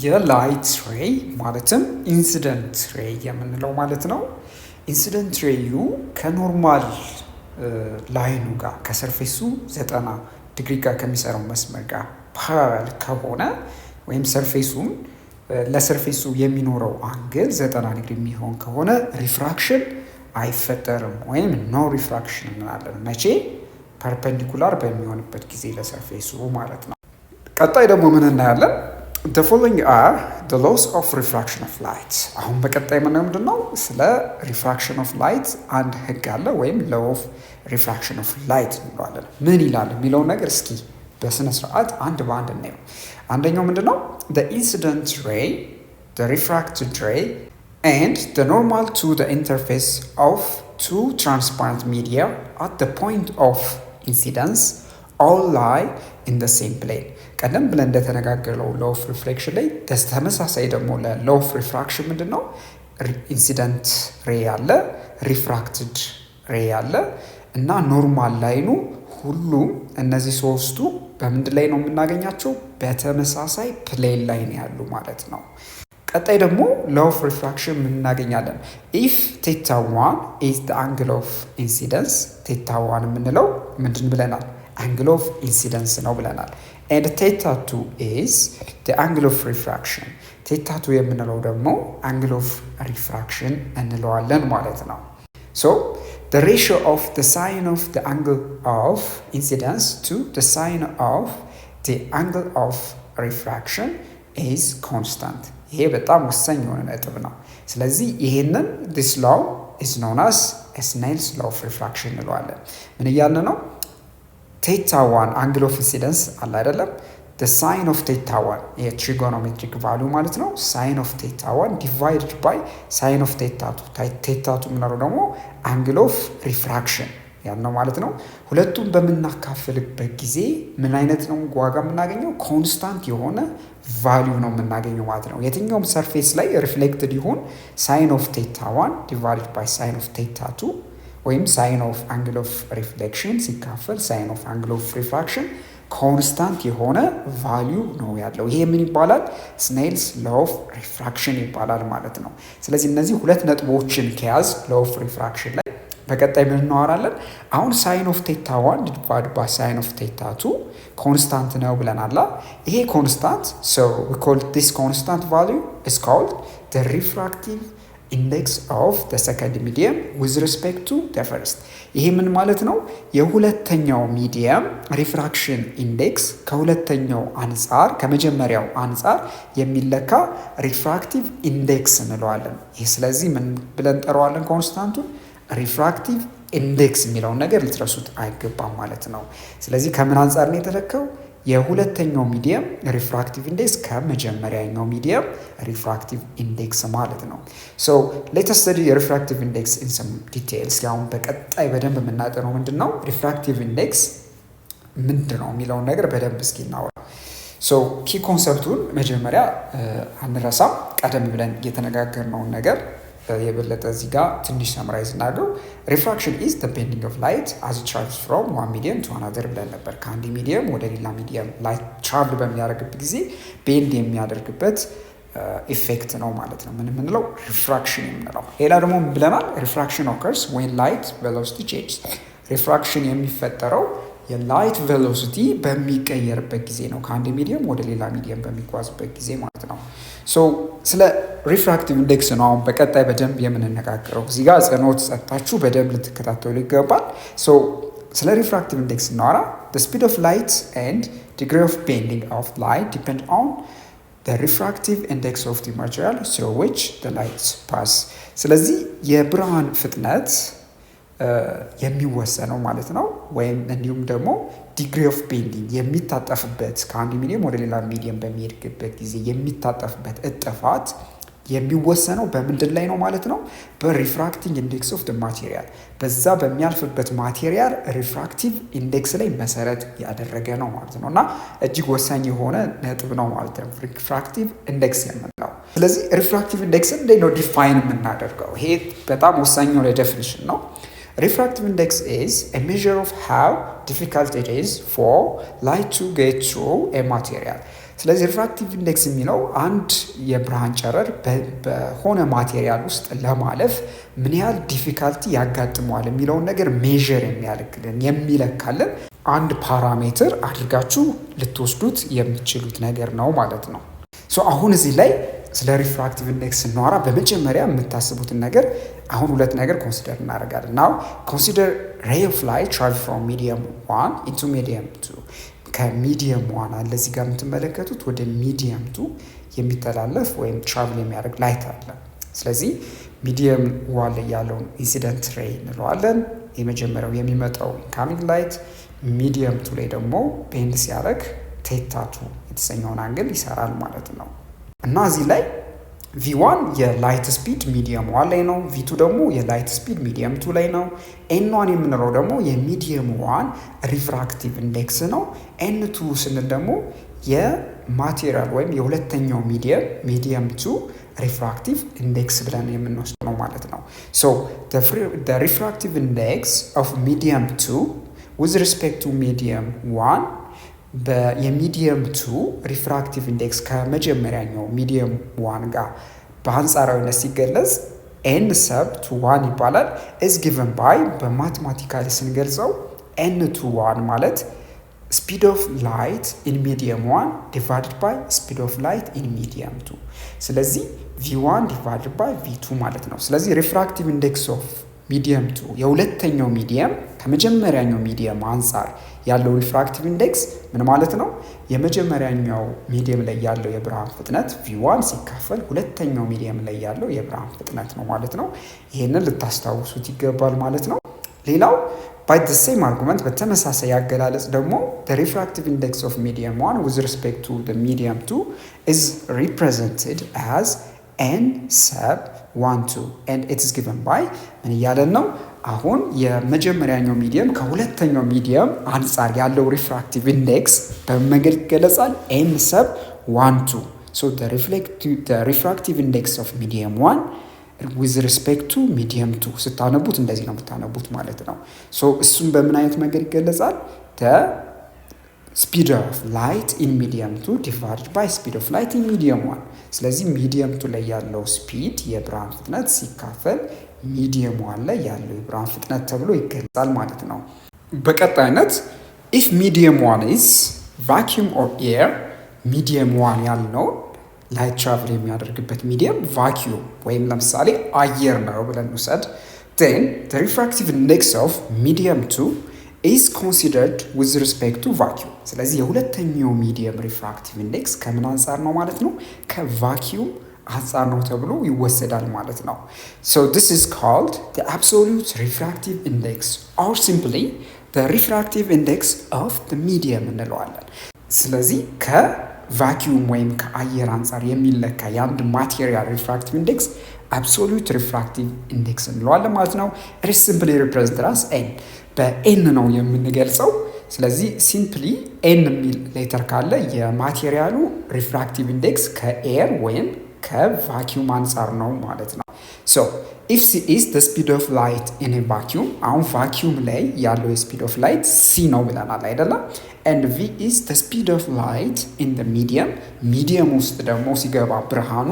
የላይት ሬይ ማለትም ኢንሲደንት ሬይ የምንለው ማለት ነው። ኢንሲደንት ሬዩ ከኖርማል ላይኑ ጋር ከሰርፌሱ 90 ዲግሪ ጋር ከሚሰራው መስመር ጋር ፓራሌል ከሆነ ወይም ሰርፌሱን ለሰርፌሱ የሚኖረው አንግል 90 ዲግሪ የሚሆን ከሆነ ሪፍራክሽን አይፈጠርም ወይም ኖ ሪፍራክሽን እንላለን። መቼ? ፐርፔንዲኩላር በሚሆንበት ጊዜ ለሰርፌሱ ማለት ነው። ቀጣይ ደግሞ ምን እናያለን? the following are the laws of refraction of light። አሁን በቀጣይ የምናየው ምንድን ነው? ስለ ሪፍራክሽን ኦፍ ላይት አንድ ህግ አለ ወይም law of refraction of light እንለዋለን። ምን ይላል የሚለውን ነገር እስኪ በስነ ስርዓት አንድ በአንድ እናየው። አንደኛው ምንድን ነው? the incident ray, the refracted ray and the normal to the interface of two transparent media at the point of incidence all lie in the same plane። ቀደም ብለን እንደተነጋገረው law of refraction ላይ ተመሳሳይ ደግሞ law of refraction ምንድን ነው? ኢንሲደንት ሬይ አለ፣ ሪፍራክትድ ሬይ አለ እና ኖርማል ላይኑ ሁሉም እነዚህ ሶስቱ በምንድን ላይ ነው የምናገኛቸው? በተመሳሳይ ፕሌን ላይ ነው ያሉ ማለት ነው። ቀጣይ ደግሞ law of refraction ምን እናገኛለን? if θ1 is the angle of incidence θ1 የምንለው ምንድን ብለናል? angle of incidence ነው ብለናል። and θ2 is the angle of refraction θ2 የምንለው ደግሞ angle of refraction እንለዋለን ማለት ነው። so the ratio of the sine of the angle of incidence to the sine of the angle of refraction is constant። ይሄ በጣም ወሳኝ የሆነ ነጥብ ነው። ስለዚህ ይሄንን this law is known as Snell's law of refraction እንለዋለን። ምን እያልን ነው? θ1 angle of incidence አለ አይደለም? the sine of θ1 የትሪጎኖሜትሪክ ቫልዩ ማለት ነው። sine of θ1 divided by sine of θ2 θ2 የምንለው ደግሞ angle of refraction ያልነው ማለት ነው። ሁለቱም በምናካፍልበት ጊዜ ምን አይነት ነው ዋጋ የምናገኘው? ኮንስታንት የሆነ ቫልዩ ነው የምናገኘው ማለት ነው። የትኛውም ሰርፌስ ላይ ሪፍሌክትድ ይሁን ሳይን ኦፍ θ1 ዲቫይድድ ባይ ሳይን ኦፍ θ2 ወይም ሳይን ኦፍ አንግል ኦፍ ሪፍሌክሽን ሲካፈል ሳይን ኦፍ አንግል ኦፍ ሪፍራክሽን ኮንስታንት የሆነ ቫልዩ ነው ያለው። ይሄ ምን ይባላል? ስኔልስ ሎው ኦፍ ሪፍራክሽን ይባላል ማለት ነው። ስለዚህ እነዚህ ሁለት ነጥቦችን ከያዝ ሎው ኦፍ ሪፍራክሽን ላይ በቀጣይ ምን እናወራለን? አሁን ሳይን ኦፍ θ1 ዲቫይድ ባይ ሳይን ኦፍ θ2 ኮንስታንት ነው ብለናል። ይሄ ኮንስታንት so we call this constant value is called the refractive ኢንዴክስ ኦፍ ዘ ሰከንድ ሚዲየም ዊዝ ሪስፔክት ቱ ዘ ፈርስት። ይሄ ምን ማለት ነው? የሁለተኛው ሚዲየም ሪፍራክሽን ኢንዴክስ ከሁለተኛው አንጻር ከመጀመሪያው አንጻር የሚለካ ሪፍራክቲቭ ኢንዴክስ እንለዋለን። ይህ ስለዚህ ምን ብለን ጠራዋለን? ኮንስታንቱን ሪፍራክቲቭ ኢንዴክስ የሚለውን ነገር ልትረሱት አይገባም ማለት ነው። ስለዚህ ከምን አንጻር ነው የተለካው? የሁለተኛው ሚዲየም ሪፍራክቲቭ ኢንዴክስ ከመጀመሪያኛው ሚዲየም ሪፍራክቲቭ ኢንዴክስ ማለት ነው። ሶ ሌትስ ስተዲ የሪፍራክቲቭ ኢንዴክስ ኢን ሰም ዲቴይልስ። አሁን በቀጣይ በደንብ የምናጠነው ምንድን ነው ሪፍራክቲቭ ኢንዴክስ ምንድን ነው የሚለውን ነገር በደንብ እስኪ እናወራ። ሶ ኪ ኮንሰፕቱን መጀመሪያ አንረሳም። ቀደም ብለን የተነጋገርነውን ነገር የበለጠ እዚህ ጋር ትንሽ ሰምራይዝ እናድርገው። ሪፍራክሽን ኢዝ ዘ ቤንዲንግ ኦፍ ላይት አዝ ኢት ትራቭልስ ፍሮም ዋን ሚዲየም ቱ አናዘር ብለን ነበር። ከአንድ ሚዲየም ወደ ሌላ ሚዲየም ላይት ትራቭል በሚያደርግበት ጊዜ ቤንድ የሚያደርግበት ኢፌክት ነው ማለት ነው ምን የምንለው ሪፍራክሽን የምንለው። ሌላ ደግሞ ምን ብለናል? ሪፍራክሽን ኦከርስ ዌን ላይት ቬሎሲቲ ቼንጅስ። ሪፍራክሽን የሚፈጠረው የላይት ቬሎሲቲ በሚቀየርበት ጊዜ ነው፣ ከአንድ ሚዲየም ወደ ሌላ ሚዲየም በሚጓዝበት ጊዜ ማለት ነው። ሶ ስለ ሪፍራክቲቭ ኢንዴክስ ነው አሁን በቀጣይ በደንብ የምንነጋገረው። እዚህ ጋር አጽንኦት ሰጥታችሁ በደንብ ልትከታተሉ ይገባል። ሶ ስለ ሪፍራክቲቭ ኢንዴክስ እናወራ። the speed of light and degree of bending of light depend on the refractive index of the material through which the light pass። ስለዚህ የብርሃን ፍጥነት የሚወሰነው ማለት ነው ወይም እንዲሁም ደግሞ ዲግሪ ኦፍ ቤንዲንግ የሚታጠፍበት ከአንድ ሚዲየም ወደ ሌላ ሚዲየም በሚሄድበት ጊዜ የሚታጠፍበት እጥፋት የሚወሰነው በምንድን ላይ ነው ማለት ነው? በሪፍራክቲንግ ኢንዴክስ ኦፍ ደ ማቴሪያል፣ በዛ በሚያልፍበት ማቴሪያል ሪፍራክቲቭ ኢንዴክስ ላይ መሰረት ያደረገ ነው ማለት ነው። እና እጅግ ወሳኝ የሆነ ነጥብ ነው ማለት ነው ሪፍራክቲቭ ኢንዴክስ የምንለው። ስለዚህ ሪፍራክቲቭ ኢንዴክስን እንዴት ነው ዲፋይን የምናደርገው? ይሄ በጣም ወሳኝ የሆነ ዴፊኒሽን ነው። Refractive index is a measure of how difficult it is for light to get through a material። ስለዚህ ሪፍራክቲቭ ኢንዴክስ የሚለው አንድ የብርሃን ጨረር በሆነ ማቴሪያል ውስጥ ለማለፍ ምን ያህል ዲፊካልቲ ያጋጥመዋል የሚለውን ነገር ሜዥር የሚያደርግልን የሚለካልን አንድ ፓራሜትር አድርጋችሁ ልትወስዱት የምትችሉት ነገር ነው ማለት ነው። ሶ አሁን እዚህ ላይ ስለ ሪፍራክቲቭ ኢንዴክስ ስናወራ በመጀመሪያ የምታስቡትን ነገር አሁን ሁለት ነገር ኮንሲደር እናደርጋለን። ናው ኮንሲደር ሬይ ኦፍ ላይት ትራቭል ፍሮም ሚዲየም 1 ኢንቱ ሚዲየም 2። ከሚዲየም 1 አለ እዚህ ጋር የምትመለከቱት ወደ ሚዲየም 2 የሚተላለፍ ወይም ትራቭል የሚያደርግ ላይት አለ። ስለዚህ ሚዲየም 1 ላይ ያለውን ኢንሲደንት ሬይ እንለዋለን። የመጀመሪያው የሚመጣው ኢንካሚንግ ላይት፣ ሚዲየም 2 ላይ ደግሞ ቤንድ ሲያደርግ ቴታ 2 የተሰኘውን አንግል ይሰራል ማለት ነው። እና እዚህ ላይ ቪ1 የላይት ስፒድ ሚዲየም 1 ላይ ነው። ቪ2 ደግሞ የላይት ስፒድ ሚዲየም 2 ላይ ነው። ኤን1 የምንለው ደግሞ የሚዲየም 1 ሪፍራክቲቭ ኢንዴክስ ነው። ኤን2 ስንል ደግሞ የማቴሪያል ወይም የሁለተኛው ሚዲየም 2 ሪፍራክቲቭ ኢንዴክስ ብለን የምንወስድ ነው ማለት ነው። ሶ the refractive index of medium 2 with respect to medium 1 የሚዲየም 2 ሪፍራክቲቭ ኢንዴክስ ከመጀመሪያኛው ሚዲየም 1 ጋር በአንጻራዊነት ሲገለጽ ኤን ሰብ ቱ 1 ይባላል። is given by በማቴማቲካሊ ስንገልጸው ኤን ቱ 1 ማለት ስፒድ ኦፍ ላይት ኢን ሚዲየም 1 ዲቫይድድ ባይ ስፒድ ኦፍ ላይት ኢን ሚዲየም 2። ስለዚህ v1 ዲቫይድድ ባይ v2 ማለት ነው። ስለዚህ ሪፍራክቲቭ ኢንዴክስ ኦፍ ሚዲየም 2 የሁለተኛው ሚዲየም ከመጀመሪያኛው ሚዲየም አንጻር ያለው ሪፍራክቲቭ ኢንዴክስ ምን ማለት ነው? የመጀመሪያኛው ሚዲየም ላይ ያለው የብርሃን ፍጥነት v1 ሲካፈል ሁለተኛው ሚዲየም ላይ ያለው የብርሃን ፍጥነት ነው ማለት ነው። ይሄንን ልታስታውሱት ይገባል ማለት ነው። ሌላው by the same argument በተመሳሳይ አገላለጽ ደግሞ the refractive index of medium 1 with respect to the medium 2 is represented as n sub 1 2 and it is given by ምን እያለን ነው? አሁን የመጀመሪያኛው ሚዲየም ከሁለተኛው ሚዲየም አንጻር ያለው ሪፍራክቲቭ ኢንዴክስ በመንገድ ይገለጻል n sub 1 2 so the refractive index of medium 1 with respect to medium 2 ስታነቡት እንደዚህ ነው የምታነቡት ማለት ነው። ሶ እሱም በምን አይነት መንገድ ይገለጻል? the speed of light in medium 2 divided by speed of light in medium 1። ስለዚህ ሚዲየም 2 ላይ ያለው ስፒድ የብርሃን ፍጥነት ሲካፈል ሚዲየም 1 ላይ ያለው የብርሃን ፍጥነት ተብሎ ይገለጻል ማለት ነው። በቀጣይነት if medium 1 is vacuum or air ሚዲየም 1 ያልነው ላይት ትራቭል የሚያደርግበት ሚዲየም ቫኪዩም ወይም ለምሳሌ አየር ነው ብለን ውሰድ። then the refractive index of medium 2 is considered with respect to vacuum። ስለዚህ የሁለተኛው ሚዲየም ሪፍራክቲቭ ኢንዴክስ ከምን አንጻር ነው ማለት ነው? ከቫኪዩም አንጻር ነው ተብሎ ይወሰዳል ማለት ነው። so this is called the absolute refractive index or simply the refractive index of the medium እንለዋለን። ስለዚህ ከቫኪዩም ወይም ከአየር አንጻር የሚለካ የአንድ ማቴሪያል ሪፍራክቲቭ ኢንዴክስ አብሶሉት ሪፍራክቲቭ ኢንዴክስ እንለዋለን ማለት ነው። it is simply represented as n በኤን ነው የምንገልጸው። ስለዚህ ሲምፕሊ ኤን የሚል ሌተር ካለ የማቴሪያሉ ሪፍራክቲቭ ኢንዴክስ ከኤር ወይም ከቫኪዩም አንጻር ነው ማለት ነው። so if c is the speed of light in a vacuum አሁን ቫኪዩም ላይ ያለው የስፒድ ኦፍ ላይት c ነው ብለናል አይደለም? and v is the speed of light in the medium ውስጥ ደግሞ ሲገባ ብርሃኑ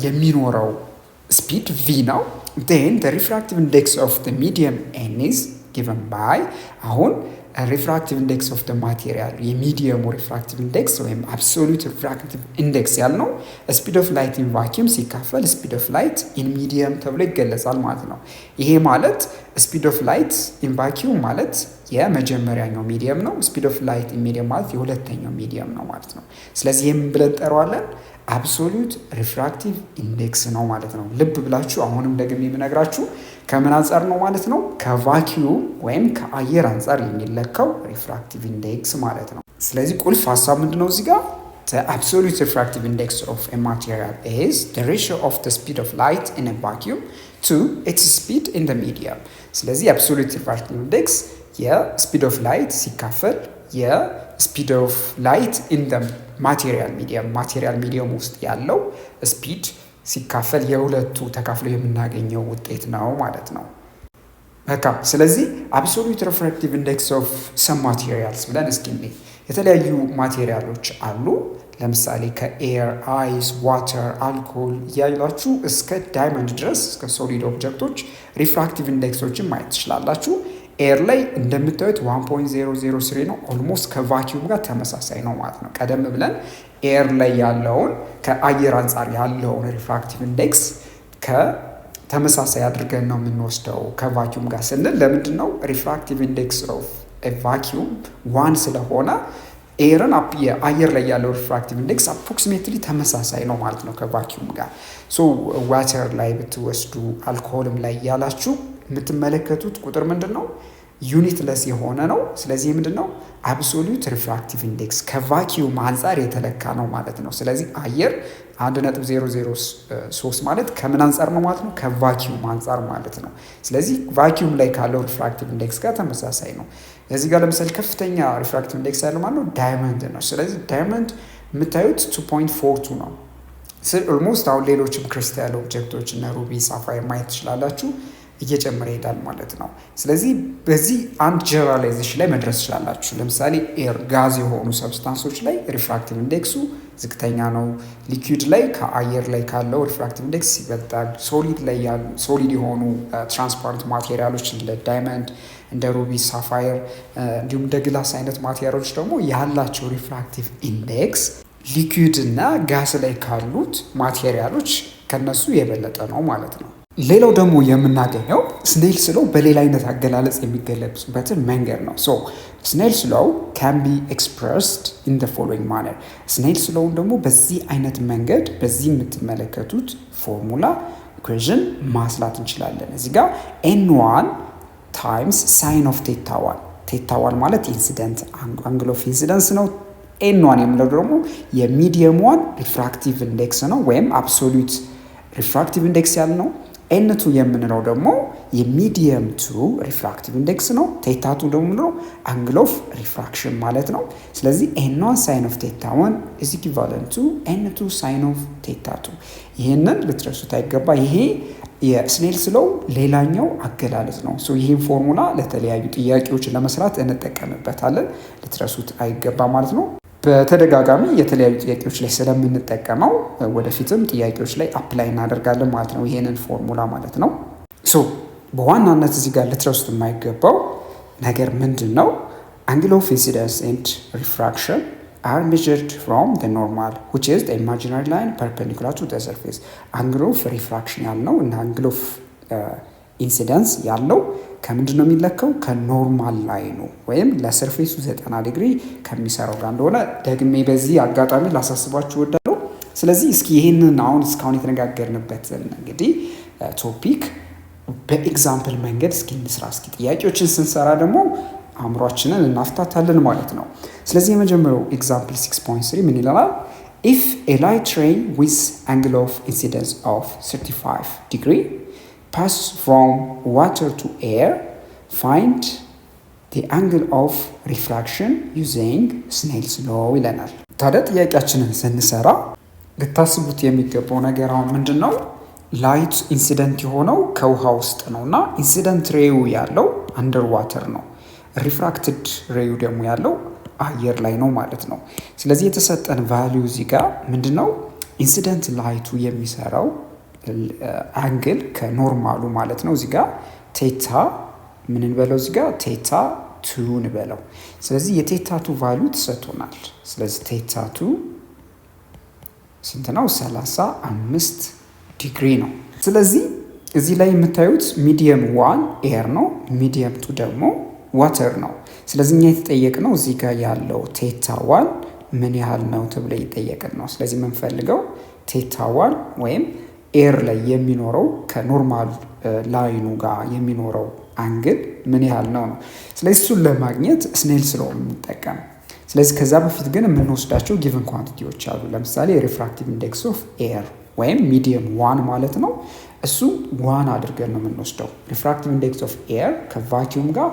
የሚኖረው ስፒድ v ነው። then the refractive index of the medium n is given by አሁን ሪፍራክቲቭ ኢንዴክስ ኦፍ ደ ማቴሪያል የሚዲየሙ ሪፍራክቲቭ ኢንዴክስ ወይም አብሶሉት ሪፍራክቲቭ ኢንዴክስ ያልነው ስፒድ ኦፍ ላይት ኢን ቫኪዩም ሲካፈል ስፒድ ኦፍ ላይት ኢን ሚዲየም ተብሎ ይገለጻል ማለት ነው። ይሄ ማለት ስፒድ ኦፍ ላይት ኢን ቫኪዩም ማለት የመጀመሪያኛው ሚዲየም ነው። ስፒድ ኦፍ ላይት ኢን ሚዲየም ማለት የሁለተኛው ሚዲየም ነው ማለት ነው። ስለዚህ ይህም ብለን እንጠራዋለን አብሶሉት ሪፍራክቲቭ ኢንዴክስ ነው ማለት ነው። ልብ ብላችሁ አሁንም ደግሜ የምነግራችሁ ከምን አንጻር ነው ማለት ነው? ከቫኪዩም ወይም ከአየር አንጻር የሚለካው ሪፍራክቲቭ ኢንዴክስ ማለት ነው። ስለዚህ ቁልፍ ሀሳብ ምንድነው እዚህ ጋር? the absolute refractive index of a material is the ratio of the speed of light in a vacuum to its speed in the medium። ስለዚህ absolute refractive index የስፒድ ኦፍ ላይት ሲካፈል የስፒድ ኦፍ ላይት ኢን ደ ማቴሪያል ሚዲየም ውስጥ ያለው ስፒድ ሲካፈል የሁለቱ ተካፍሎ የምናገኘው ውጤት ነው ማለት ነው። በቃ ስለዚህ አብሶሉት ሪፍራክቲቭ ኢንዴክስ ኦፍ ሰም ማቴሪያልስ ብለን እስኪ የተለያዩ ማቴሪያሎች አሉ። ለምሳሌ ከኤር፣ አይስ፣ ዋተር፣ አልኮል እያላችሁ እስከ ዳይመንድ ድረስ እስከ ሶሊድ ኦብጀክቶች ሪፍራክቲቭ ኢንዴክሶችን ማየት ትችላላችሁ። ኤር ላይ እንደምታዩት 1.003 ነው። ኦልሞስት ከቫኪዩም ጋር ተመሳሳይ ነው ማለት ነው። ቀደም ብለን ኤር ላይ ያለውን ከአየር አንጻር ያለውን ሪፍራክቲቭ ኢንዴክስ ከተመሳሳይ አድርገን ነው የምንወስደው ከቫኪዩም ጋር ስንል ለምንድን ነው? ሪፍራክቲቭ ኢንዴክስ ኦፍ ቫኪዩም 1 ስለሆነ ኤርን አየር ላይ ያለው ሪፍራክቲቭ ኢንዴክስ አፕሮክሲሜትሊ ተመሳሳይ ነው ማለት ነው ከቫኪዩም ጋር። ሶ ዋተር ላይ ብትወስዱ አልኮሆልም ላይ ያላችሁ የምትመለከቱት ቁጥር ምንድን ነው? ዩኒትለስ የሆነ ነው። ስለዚህ ምንድን ነው? አብሶሉት ሪፍራክቲቭ ኢንዴክስ ከቫኪዩም አንጻር የተለካ ነው ማለት ነው። ስለዚህ አየር 1.003 ማለት ከምን አንጻር ነው ማለት ነው? ከቫኪዩም አንጻር ማለት ነው። ስለዚህ ቫኪዩም ላይ ካለው ሪፍራክቲቭ ኢንዴክስ ጋር ተመሳሳይ ነው። እዚህ ጋር ለምሳሌ ከፍተኛ ሪፍራክቲቭ ኢንዴክስ ያለው ማለት ነው ዳይመንድ ነው። ስለዚህ ዳይመንድ የምታዩት 2.42 ነው። ኦልሞስት አሁን ሌሎችም ክሪስታል ኦብጀክቶች እና ሩቢ፣ ሳፋየር ማየት ትችላላችሁ እየጨመረ ይሄዳል ማለት ነው። ስለዚህ በዚህ አንድ ጀነራላይዜሽን ላይ መድረስ ትችላላችሁ። ለምሳሌ ኤር፣ ጋዝ የሆኑ ሰብስታንሶች ላይ ሪፍራክቲቭ ኢንዴክሱ ዝቅተኛ ነው። ሊኩዊድ ላይ ከአየር ላይ ካለው ሪፍራክቲቭ ኢንዴክስ ይበልጣል። ሶሊድ የሆኑ ትራንስፓረንት ማቴሪያሎች እንደ ዳይመንድ፣ እንደ ሩቢ፣ ሳፋየር እንዲሁም እንደ ግላስ አይነት ማቴሪያሎች ደግሞ ያላቸው ሪፍራክቲቭ ኢንዴክስ ሊኩዊድ እና ጋዝ ላይ ካሉት ማቴሪያሎች ከነሱ የበለጠ ነው ማለት ነው። ሌላው ደግሞ የምናገኘው ስኔልስ ሎው በሌላ አይነት አገላለጽ የሚገለጽበትን መንገድ ነው። ሶ ስኔልስ ሎው ካን ቢ ኤክስፕረስድ ኢን ዘ ፎሎዊንግ ማነር። ስኔልስ ሎውን ደግሞ በዚህ አይነት መንገድ በዚህ የምትመለከቱት ፎርሙላ ኢኩዌሽን ማስላት እንችላለን። እዚህ ጋር ኤን1 ታይምስ ሳይን ኦፍ ቴታ1። ቴታ1 ማለት ኢንሲደንት አንግል ኦፍ ኢንሲደንስ ነው። ኤን1 የምለው ደግሞ የሚዲየም ዋን ሪፍራክቲቭ ኢንዴክስ ነው ወይም አብሶሉት ሪፍራክቲቭ ኢንዴክስ ያልነው። ኤን2 የምንለው ደግሞ የሚዲየም 2 ሪፍራክቲቭ ኢንዴክስ ነው። ቴታ2 ደግሞ ነው አንግል ኦፍ ሪፍራክሽን ማለት ነው። ስለዚህ ኤን1 ሳይን ኦፍ ቴታ1 ኢዝ ኢኩቫለንት ቱ ኤን2 ሳይን ኦፍ ቴታ2። ይህንን ልትረሱት አይገባ። ይሄ የስኔልስ ሎው ሌላኛው አገላለጽ ነው። ሶ ይህን ፎርሙላ ለተለያዩ ጥያቄዎች ለመስራት እንጠቀምበታለን። ልትረሱት አይገባ ማለት ነው። በተደጋጋሚ የተለያዩ ጥያቄዎች ላይ ስለምንጠቀመው ወደፊትም ጥያቄዎች ላይ አፕላይ እናደርጋለን ማለት ነው፣ ይሄንን ፎርሙላ ማለት ነው። ሶ በዋናነት እዚህ ጋር ልትረሱት የማይገባው ነገር ምንድን ነው? አንግል ኦፍ ኢንሲደንስ ኤንድ ሪፍራክሽን are measured from the normal which is the imaginary line perpendicular to the surface angle of refraction ያልነው እና angle of incidence ያለው ከምንድን ነው የሚለካው? ከኖርማል ላይኑ ወይም ለሰርፌሱ 90 ዲግሪ ከሚሰራው ጋር እንደሆነ ደግሜ በዚህ አጋጣሚ ላሳስባችሁ እወዳለሁ። ስለዚህ እስኪ ይሄንን አሁን እስካሁን የተነጋገርንበት እንግዲህ ቶፒክ በኤግዛምፕል መንገድ እስኪ እንስራ። እስኪ ጥያቄዎችን ስንሰራ ደግሞ አእምሯችንን እናፍታታለን ማለት ነው። ስለዚህ የመጀመሪያው ኤግዛምፕል 6.3 ምን ይላል? if a light ray with angle of incidence of 35 degree pass from water to air find the angle of refraction using Snell's law ይለናል። ታዲያ ጥያቄያችንን ስንሰራ ልታስቡት የሚገባው ነገር አሁን ምንድን ነው? ላይት ኢንሲደንት የሆነው ከውሃ ውስጥ ነው እና ኢንሲደንት ሬዩ ያለው አንደር ዋተር ነው። ሪፍራክትድ ሬዩ ደግሞ ያለው አየር ላይ ነው ማለት ነው። ስለዚህ የተሰጠን ቫሊዩ እዚህ ጋር ምንድን ነው? ኢንሲደንት ላይቱ የሚሰራው አንግል ከኖርማሉ ማለት ነው። እዚህ ጋር ቴታ ምን እንበለው? እዚህ ጋር ቴታ ቱ እንበለው። ስለዚህ የቴታ ቱ ቫሊዩ ተሰጥቶናል። ስለዚህ ቴታ ቱ ስንት ነው? 35 ዲግሪ ነው። ስለዚህ እዚህ ላይ የምታዩት ሚዲየም 1 ኤር ነው፣ ሚዲየም 2 ደግሞ ዋተር ነው። ስለዚህ እኛ የተጠየቅነው እዚህ ጋር ያለው ቴታ 1 ምን ያህል ነው ተብሎ እየጠየቅን ነው። ስለዚህ የምንፈልገው ቴታ 1 ወይም ኤር ላይ የሚኖረው ከኖርማል ላይኑ ጋር የሚኖረው አንግል ምን ያህል ነው ነው። ስለዚህ እሱን ለማግኘት ስኔልስ ሎው የምንጠቀም። ስለዚህ ከዛ በፊት ግን የምንወስዳቸው ጊቨን ኳንቲቲዎች አሉ። ለምሳሌ ሪፍራክቲቭ ኢንዴክስ ኦፍ ኤር ወይም ሚዲየም 1 ማለት ነው። እሱ 1 አድርገን ነው የምንወስደው። ሪፍራክቲቭ ኢንዴክስ ኦፍ ኤር ከቫኪዩም ጋር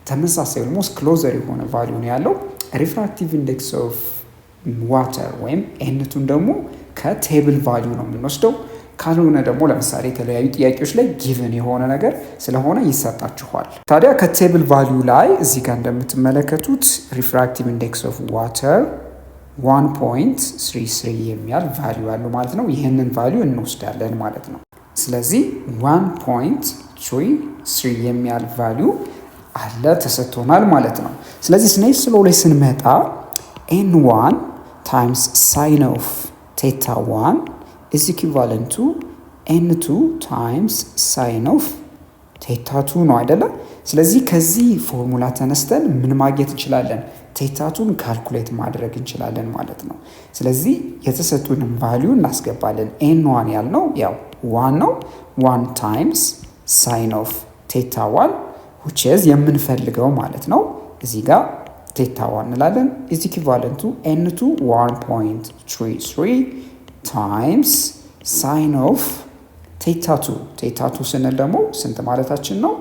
ተመሳሳይ ኦልሞስት ክሎዘር የሆነ ቫሊዩ ነው ያለው። ሪፍራክቲቭ ኢንዴክስ ኦፍ ዋተር ወይም ኤንቱን ደግሞ ከቴብል ቫሊዩ ነው የምንወስደው። ካልሆነ ደግሞ ለምሳሌ የተለያዩ ጥያቄዎች ላይ ጊቨን የሆነ ነገር ስለሆነ ይሰጣችኋል። ታዲያ ከቴብል ቫሊዩ ላይ እዚህ ጋር እንደምትመለከቱት ሪፍራክቲቭ ኢንዴክስ ኦፍ ዋተር 1.33 የሚያል ቫሊዩ አለው ማለት ነው። ይህንን ቫሊዩ እንወስዳለን ማለት ነው። ስለዚህ 1.33 የሚያል ቫሊዩ አለ ተሰጥቶናል ማለት ነው። ስለዚህ ስኔልስ ሎው ላይ ስንመጣ n1 ታይምስ ሳይን ኦፍ ቴታ 1 is equivalent to n2 ታይምስ ሳይን ኦፍ ቴታ 2 ነው አይደለ? ስለዚህ ከዚህ ፎርሙላ ተነስተን ምን ማግኘት እንችላለን? ቴታቱን ካልኩሌት ማድረግ እንችላለን ማለት ነው። ስለዚህ የተሰጡንን ቫሊዩ እናስገባለን። n1 ያልነው ያው 1 ነው። 1 ታይምስ ሳይን ኦፍ ቴታ 1 which is የምንፈልገው ማለት ነው። እዚህ ጋር ቴታ 1 እንላለን is equivalent to n2 1.33 ታይምስ ሳይን ኦፍ ቴታ 2 ቴታ 2 ስንል ደግሞ ስንት ማለታችን ነው?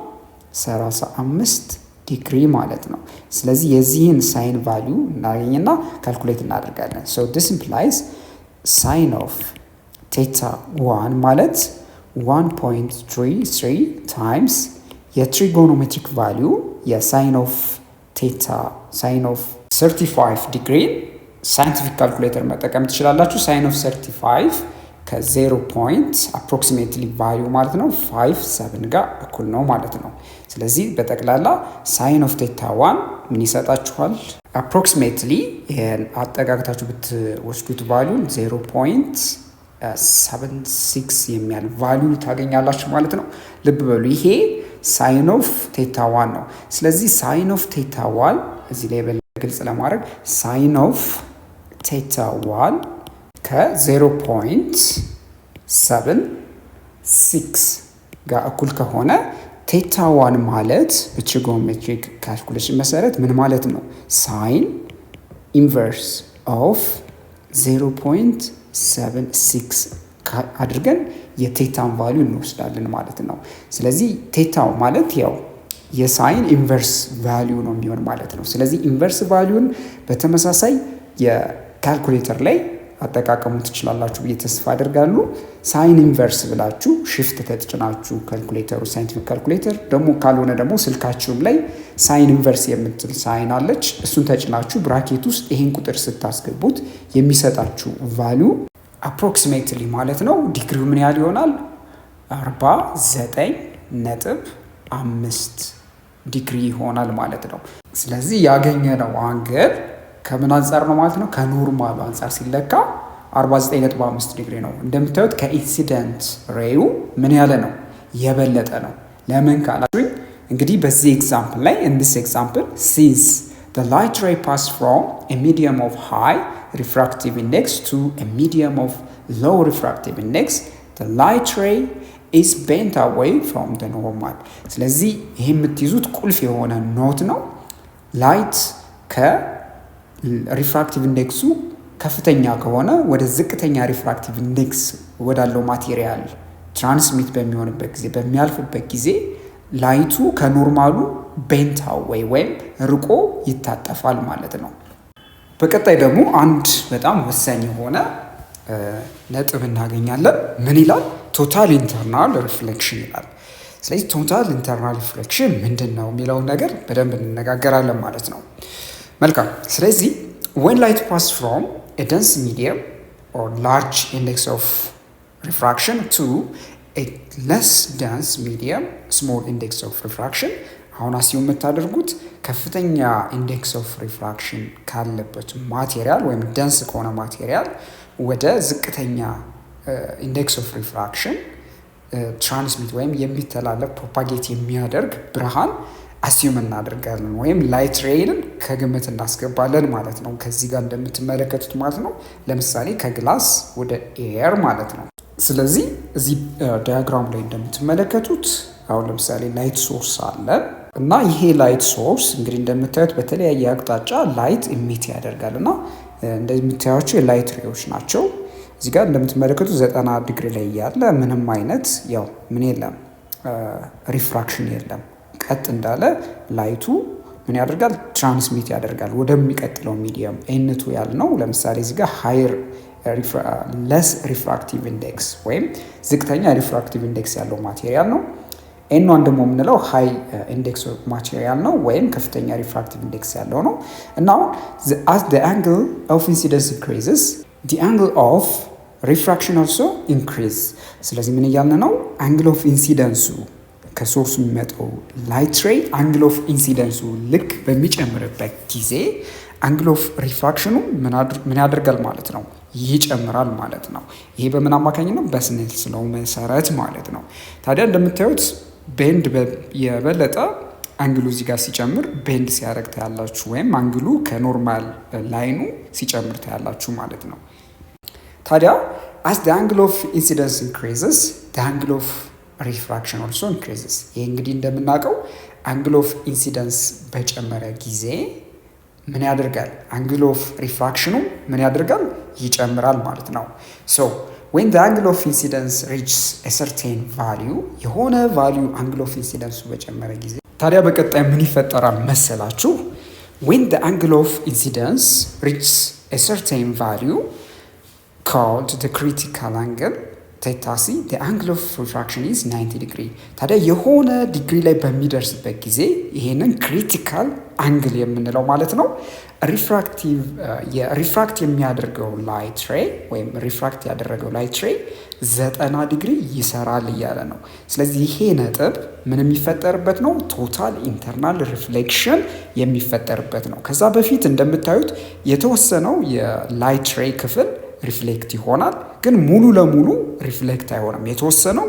35 ዲግሪ ማለት ነው። ስለዚህ የዚህን ሳይን ቫሊዩ እናገኝና ካልኩሌት እናደርጋለን። so this implies ሳይን ኦፍ ቴታ 1 ማለት 1.33 ታይምስ የትሪጎኖሜትሪክ ቫሊዩ የሳይን ኦፍ ቴታ ሳይን ኦፍ 35 ዲግሪ ሳይንቲፊክ ካልኩሌተር መጠቀም ትችላላችሁ። ሳይን ኦፍ 35 ከ0 ፖይንት አፕሮክሲሜትሊ ቫሊዩ ማለት ነው 57 ጋር እኩል ነው ማለት ነው። ስለዚህ በጠቅላላ ሳይን ኦፍ ቴታ 1 ምን ይሰጣችኋል? አፕሮክሲሜትሊ ይሄን አጠጋግታችሁ ብትወስዱት ቫሊዩን 0.76 የሚያል ቫሊዩ ታገኛላችሁ ማለት ነው። ልብ በሉ ይሄ ሳይን ኦፍ ቴታ 1 ነው። ስለዚህ ሳይን ኦፍ ቴታ 1 እዚህ ላይ ግልጽ ለማድረግ ሳይን ኦፍ ቴታ 1 ከ0.76 ጋር እኩል ከሆነ ቴታ 1 ማለት በትሪጎኖሜትሪክ ካልኩሌሽን መሰረት ምን ማለት ነው? ሳይን ኢንቨርስ ኦፍ 0.76 አድርገን የቴታን ቫሊዩ እንወስዳለን ማለት ነው። ስለዚህ ቴታው ማለት ያው የሳይን ኢንቨርስ ቫሊዩ ነው የሚሆን ማለት ነው። ስለዚህ ኢንቨርስ ቫሊዩን በተመሳሳይ የካልኩሌተር ላይ አጠቃቀሙ ትችላላችሁ ብዬ ተስፋ አደርጋለሁ። ሳይን ኢንቨርስ ብላችሁ ሽፍት ተጭናችሁ ካልኩሌተሩ ሳይንቲፊክ ካልኩሌተር ደግሞ ካልሆነ ደግሞ ስልካችሁም ላይ ሳይን ኢንቨርስ የምትል ሳይን አለች። እሱን ተጭናችሁ ብራኬት ውስጥ ይሄን ቁጥር ስታስገቡት የሚሰጣችሁ ቫሊዩ አፕሮክሲሜትሊ ማለት ነው ዲግሪው ምን ያህል ይሆናል? 49.5 ዲግሪ ይሆናል ማለት ነው። ስለዚህ ያገኘነው አንግል ከምን አንጻር ነው ማለት ነው? ከኖርማሉ አንጻር ሲለካ 49.5 ዲግሪ ነው። እንደምታዩት ከኢንሲደንት ሬዩ ምን ያለ ነው? የበለጠ ነው። ለምን ካላችሁኝ እንግዲህ በዚህ ኤግዛምፕል ላይ in this example since the light ray passed from a medium of high refractive index to a medium of low refractive index the light ray is bent away from the normal። ስለዚህ ይሄ የምትይዙት ቁልፍ የሆነ ኖት ነው። ላይት ከሪፍራክቲቭ ኢንዴክሱ ከፍተኛ ከሆነ ወደ ዝቅተኛ ሪፍራክቲቭ ኢንዴክስ ወዳለው ማቴሪያል ትራንስሚት በሚሆንበት ጊዜ በሚያልፍበት ጊዜ ላይቱ ከኖርማሉ ቤንት አዌይ ወይም ርቆ ይታጠፋል ማለት ነው። በቀጣይ ደግሞ አንድ በጣም ወሳኝ የሆነ ነጥብ እናገኛለን። ምን ይላል? ቶታል ኢንተርናል ሪፍሌክሽን ይላል። ስለዚህ ቶታል ኢንተርናል ሪፍሌክሽን ምንድን ነው የሚለውን ነገር በደንብ እንነጋገራለን ማለት ነው። መልካም። ስለዚህ when light pass from a dense medium or large index of refraction to a less dense medium small index of refraction አሁን አስዩም የምታደርጉት ከፍተኛ ኢንዴክስ ኦፍ ሪፍራክሽን ካለበት ማቴሪያል ወይም ደንስ ከሆነ ማቴሪያል ወደ ዝቅተኛ ኢንዴክስ ኦፍ ሪፍራክሽን ትራንስሚት ወይም የሚተላለፍ ፕሮፓጌት የሚያደርግ ብርሃን አስዩም እናደርጋለን ወይም ላይት ሬይንን ከግምት እናስገባለን ማለት ነው። ከዚህ ጋር እንደምትመለከቱት ማለት ነው። ለምሳሌ ከግላስ ወደ ኤር ማለት ነው። ስለዚህ እዚህ ዲያግራም ላይ እንደምትመለከቱት አሁን ለምሳሌ ላይት ሶርስ አለ እና ይሄ ላይት ሶርስ እንግዲህ እንደምታዩት በተለያየ አቅጣጫ ላይት ኢሚት ያደርጋል እና እንደምታዩቸው የላይት ሬዎች ናቸው። እዚህ ጋር እንደምትመለከቱት 90 ዲግሪ ላይ ያለ ምንም አይነት ያው ምን የለም ሪፍራክሽን የለም። ቀጥ እንዳለ ላይቱ ምን ያደርጋል? ትራንስሚት ያደርጋል ወደሚቀጥለው ሚዲየም ኤንቱ ያልነው ለምሳሌ እዚህ ጋር ሃየር ለስ ሪፍራክቲቭ ኢንዴክስ ወይም ዝቅተኛ ሪፍራክቲቭ ኢንዴክስ ያለው ማቴሪያል ነው። ኤን1 ደግሞ የምንለው ሃይ ኢንዴክስ ማቴሪያል ነው ወይም ከፍተኛ ሪፍራክቲቭ ኢንዴክስ ያለው ነው። እና as the angle of incidence increases the angle of refraction also increase። ስለዚህ ምን እያልን ነው? አንግል ኦፍ ኢንሲደንሱ ከሶርሱ የሚመጣው ላይት ሬይ አንግል ኦፍ ኢንሲደንሱ ልክ በሚጨምርበት ጊዜ አንግል ኦፍ ሪፍራክሽኑ ምን ያደርጋል ማለት ነው? ይጨምራል ማለት ነው። ይሄ በምን አማካኝ ነው? በስኔልስ ሎው መሰረት ማለት ነው። ታዲያ እንደምታዩት ቤንድ የበለጠ አንግሉ እዚህ ጋር ሲጨምር ቤንድ ሲያደርግ ታያላችሁ፣ ወይም አንግሉ ከኖርማል ላይኑ ሲጨምር ታያላችሁ ማለት ነው። ታዲያ as the angle of incidence increases the angle of refraction also increases። ይሄ እንግዲህ እንደምናውቀው አንግል ኦፍ ኢንሲደንስ በጨመረ ጊዜ ምን ያደርጋል? አንግል ኦፍ ሪፍራክሽኑ ምን ያደርጋል? ይጨምራል ማለት ነው። so when the angle of incidence reaches a certain value የሆነ value angle of incidence በጨመረ ጊዜ ታዲያ በቀጣይ ምን ይፈጠራል መሰላችሁ? when the angle of incidence reaches a certain value called the critical angle theta c the angle of refraction is 90 degree። ታዲያ የሆነ ዲግሪ ላይ በሚደርስበት ጊዜ ይሄንን ክሪቲካል አንግል የምንለው ማለት ነው ሪፍራክት የሚያደርገው ላይት ሬይ ወይም ሪፍራክት ያደረገው ላይት ሬይ 90 ዲግሪ ይሰራል እያለ ነው። ስለዚህ ይሄ ነጥብ ምን የሚፈጠርበት ነው? ቶታል ኢንተርናል ሪፍሌክሽን የሚፈጠርበት ነው። ከዛ በፊት እንደምታዩት የተወሰነው የላይት ሬይ ክፍል ሪፍሌክት ይሆናል፣ ግን ሙሉ ለሙሉ ሪፍሌክት አይሆንም። የተወሰነው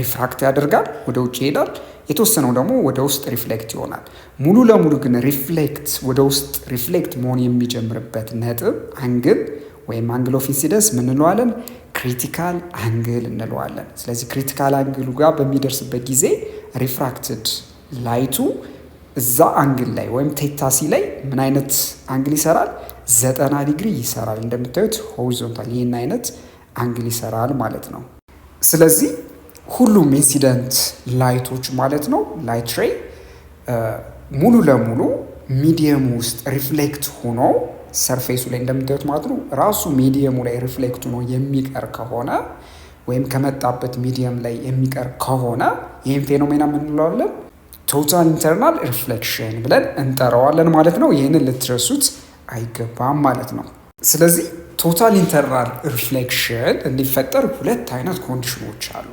ሪፍራክት ያደርጋል፣ ወደ ውጭ ይሄዳል። የተወሰነው ደግሞ ወደ ውስጥ ሪፍሌክት ይሆናል። ሙሉ ለሙሉ ግን ሪፍሌክት ወደ ውስጥ ሪፍሌክት መሆን የሚጀምርበት ነጥብ አንግል ወይም አንግል ኦፍ ኢንሲደንስ ምን እንለዋለን? ክሪቲካል አንግል እንለዋለን። ስለዚህ ክሪቲካል አንግሉ ጋር በሚደርስበት ጊዜ ሪፍራክትድ ላይቱ እዛ አንግል ላይ ወይም ቴታሲ ላይ ምን አይነት አንግል ይሰራል? 90 ዲግሪ ይሰራል። እንደምታዩት ሆሪዞንታል ይህን አይነት አንግል ይሰራል ማለት ነው። ስለዚህ ሁሉም ኢንሲደንት ላይቶች ማለት ነው ላይት ሬይ ሙሉ ለሙሉ ሚዲየሙ ውስጥ ሪፍሌክት ሆኖ ሰርፌሱ ላይ እንደምታዩት ማለት ነው ራሱ ሚዲየሙ ላይ ሪፍሌክት ሆኖ የሚቀር ከሆነ ወይም ከመጣበት ሚዲየም ላይ የሚቀር ከሆነ ይህን ፌኖሜና ምን እንለዋለን? ቶታል ኢንተርናል ሪፍሌክሽን ብለን እንጠራዋለን ማለት ነው። ይህንን ልትረሱት አይገባም ማለት ነው። ስለዚህ ቶታል ኢንተርናል ሪፍሌክሽን እንዲፈጠር ሁለት አይነት ኮንዲሽኖች አሉ።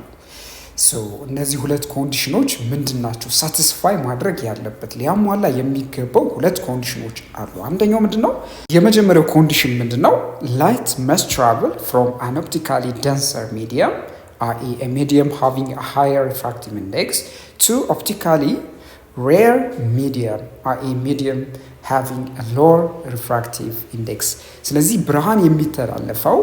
እነዚህ ሁለት ኮንዲሽኖች ምንድን ናቸው? ሳቲስፋይ ማድረግ ያለበት ሊያሟላ የሚገባው ሁለት ኮንዲሽኖች አሉ። አንደኛው ምንድን ነው? የመጀመሪያው ኮንዲሽን ምንድን ነው? ላይት መስት ትራቨል ፍሮም አን ኦፕቲካሊ ደንሰር ሚዲየም a medium having a higher refractive index to optically rare medium a medium having a lower refractive index። ስለዚህ ብርሃን የሚተላለፈው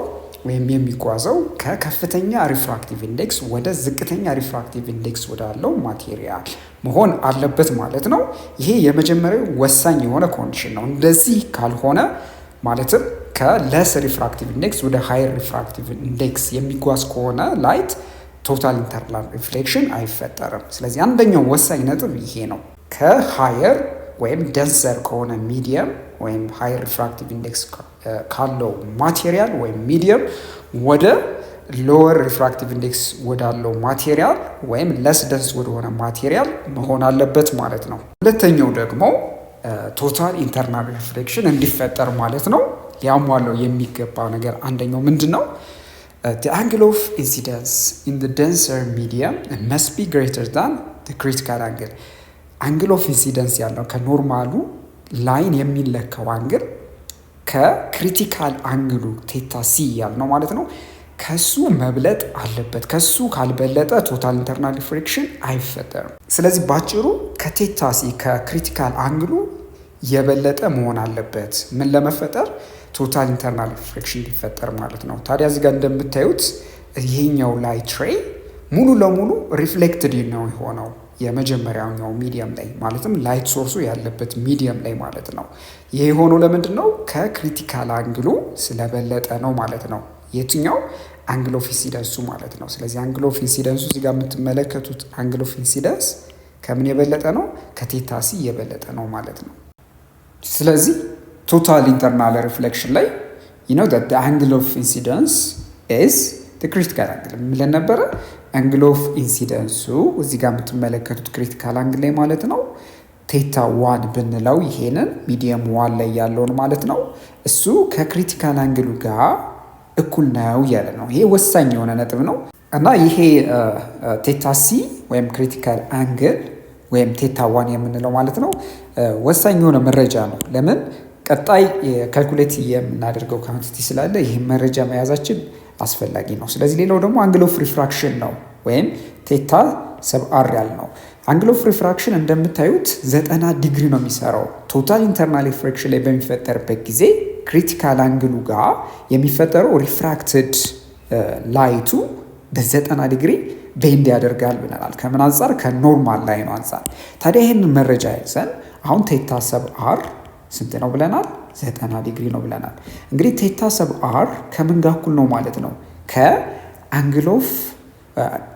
ወይም የሚጓዘው ከከፍተኛ ሪፍራክቲቭ ኢንዴክስ ወደ ዝቅተኛ ሪፍራክቲቭ ኢንዴክስ ወዳለው ማቴሪያል መሆን አለበት ማለት ነው። ይሄ የመጀመሪያው ወሳኝ የሆነ ኮንዲሽን ነው። እንደዚህ ካልሆነ ማለትም ከለስ ሪፍራክቲቭ ኢንዴክስ ወደ ሃየር ሪፍራክቲቭ ኢንዴክስ የሚጓዝ ከሆነ ላይት ቶታል ኢንተርናል ሪፍሌክሽን አይፈጠርም። ስለዚህ አንደኛው ወሳኝ ነጥብ ይሄ ነው። ከሃየር ወይም ደንሰር ከሆነ ሚዲየም ወይም ሃየር ሪፍራክቲቭ ኢንዴክስ ካለው ማቴሪያል ወይም ሚዲየም ወደ ሎወር ሪፍራክቲቭ ኢንዴክስ ወዳለው ማቴሪያል ወይም ለስ ደንስ ወደሆነ ማቴሪያል መሆን አለበት ማለት ነው። ሁለተኛው ደግሞ ቶታል ኢንተርናል ሪፍሌክሽን እንዲፈጠር ማለት ነው ሊያሟላው የሚገባ ነገር አንደኛው ምንድን ነው? the angle of incidence in the denser medium must be greater than the critical angle። አንግል ኦፍ ኢንሲደንስ ያለው ከኖርማሉ ላይን የሚለካው አንግል ከክሪቲካል አንግሉ ቴታ ሲ ያልነው ማለት ነው ከሱ መብለጥ አለበት። ከሱ ካልበለጠ ቶታል ኢንተርናል ሪፍሌክሽን አይፈጠርም። ስለዚህ ባጭሩ ከቴታ ሲ ከክሪቲካል አንግሉ የበለጠ መሆን አለበት። ምን ለመፈጠር? ቶታል ኢንተርናል ሪፍሌክሽን እንዲፈጠር ማለት ነው። ታዲያ እዚህ ጋር እንደምታዩት ይሄኛው ላይት ሬይ ሙሉ ለሙሉ ሪፍሌክትድ ነው የሆነው የመጀመሪያው ሚዲየም ላይ ማለትም ላይት ሶርሱ ያለበት ሚዲየም ላይ ማለት ነው። ይሄ የሆነው ለምንድን ነው? ከክሪቲካል አንግሉ ስለበለጠ ነው ማለት ነው። የትኛው? አንግል ኦፍ ኢንሲደንሱ ማለት ነው። ስለዚህ አንግል ኦፍ ኢንሲደንሱ እዚህ ጋር የምትመለከቱት አንግል ኦፍ ኢንሲደንስ ከምን የበለጠ ነው? ከቴታ ሲ የበለጠ ነው ማለት ነው። ስለዚህ ቶታል ኢንተርናል ሪፍሌክሽን ላይ አንግል ኦፍ ኢንሲደንስ ኢዝ ክሪቲካል አንግል ብለን ነበረ። አንግል ኦፍ ኢንሲደንሱ እዚህ ጋር የምትመለከቱት ክሪቲካል አንግል ላይ ማለት ነው ቴታ ዋን ብንለው ይሄንን ሚዲየም ዋን ላይ ያለውን ማለት ነው እሱ ከክሪቲካል አንግሉ ጋር እኩል ነው ያለ ነው። ይሄ ወሳኝ የሆነ ነጥብ ነው እና ይሄ ቴታ ሲ ወይም ክሪቲካል አንግል ወይም ቴታ ዋን የምንለው ማለት ነው ወሳኝ የሆነ መረጃ ነው። ለምን? ቀጣይ ካልኩሌት የምናደርገው ኳንቲቲ ስላለ ይህ መረጃ መያዛችን አስፈላጊ ነው። ስለዚህ ሌላው ደግሞ አንግል ኦፍ ሪፍራክሽን ነው ወይም ቴታ ሰብ አር ያልነው። አንግል ኦፍ ሪፍራክሽን እንደምታዩት 90 ዲግሪ ነው የሚሰራው። ቶታል ኢንተርናል ሪፍራክሽን ላይ በሚፈጠርበት ጊዜ ክሪቲካል አንግሉ ጋር የሚፈጠረው ሪፍራክትድ ላይቱ በ90 ዲግሪ ቤንድ ያደርጋል ብለናል። ከምን አንጻር? ከኖርማል ላይኑ አንጻር። ታዲያ ይህንን መረጃ ይዘን አሁን ቴታ ሰብ አር ስንት ነው ብለናል? 90 ዲግሪ ነው ብለናል። እንግዲህ ቴታ ሰብ አር ከምን ጋር እኩል ነው ማለት ነው? ከአንግል ኦፍ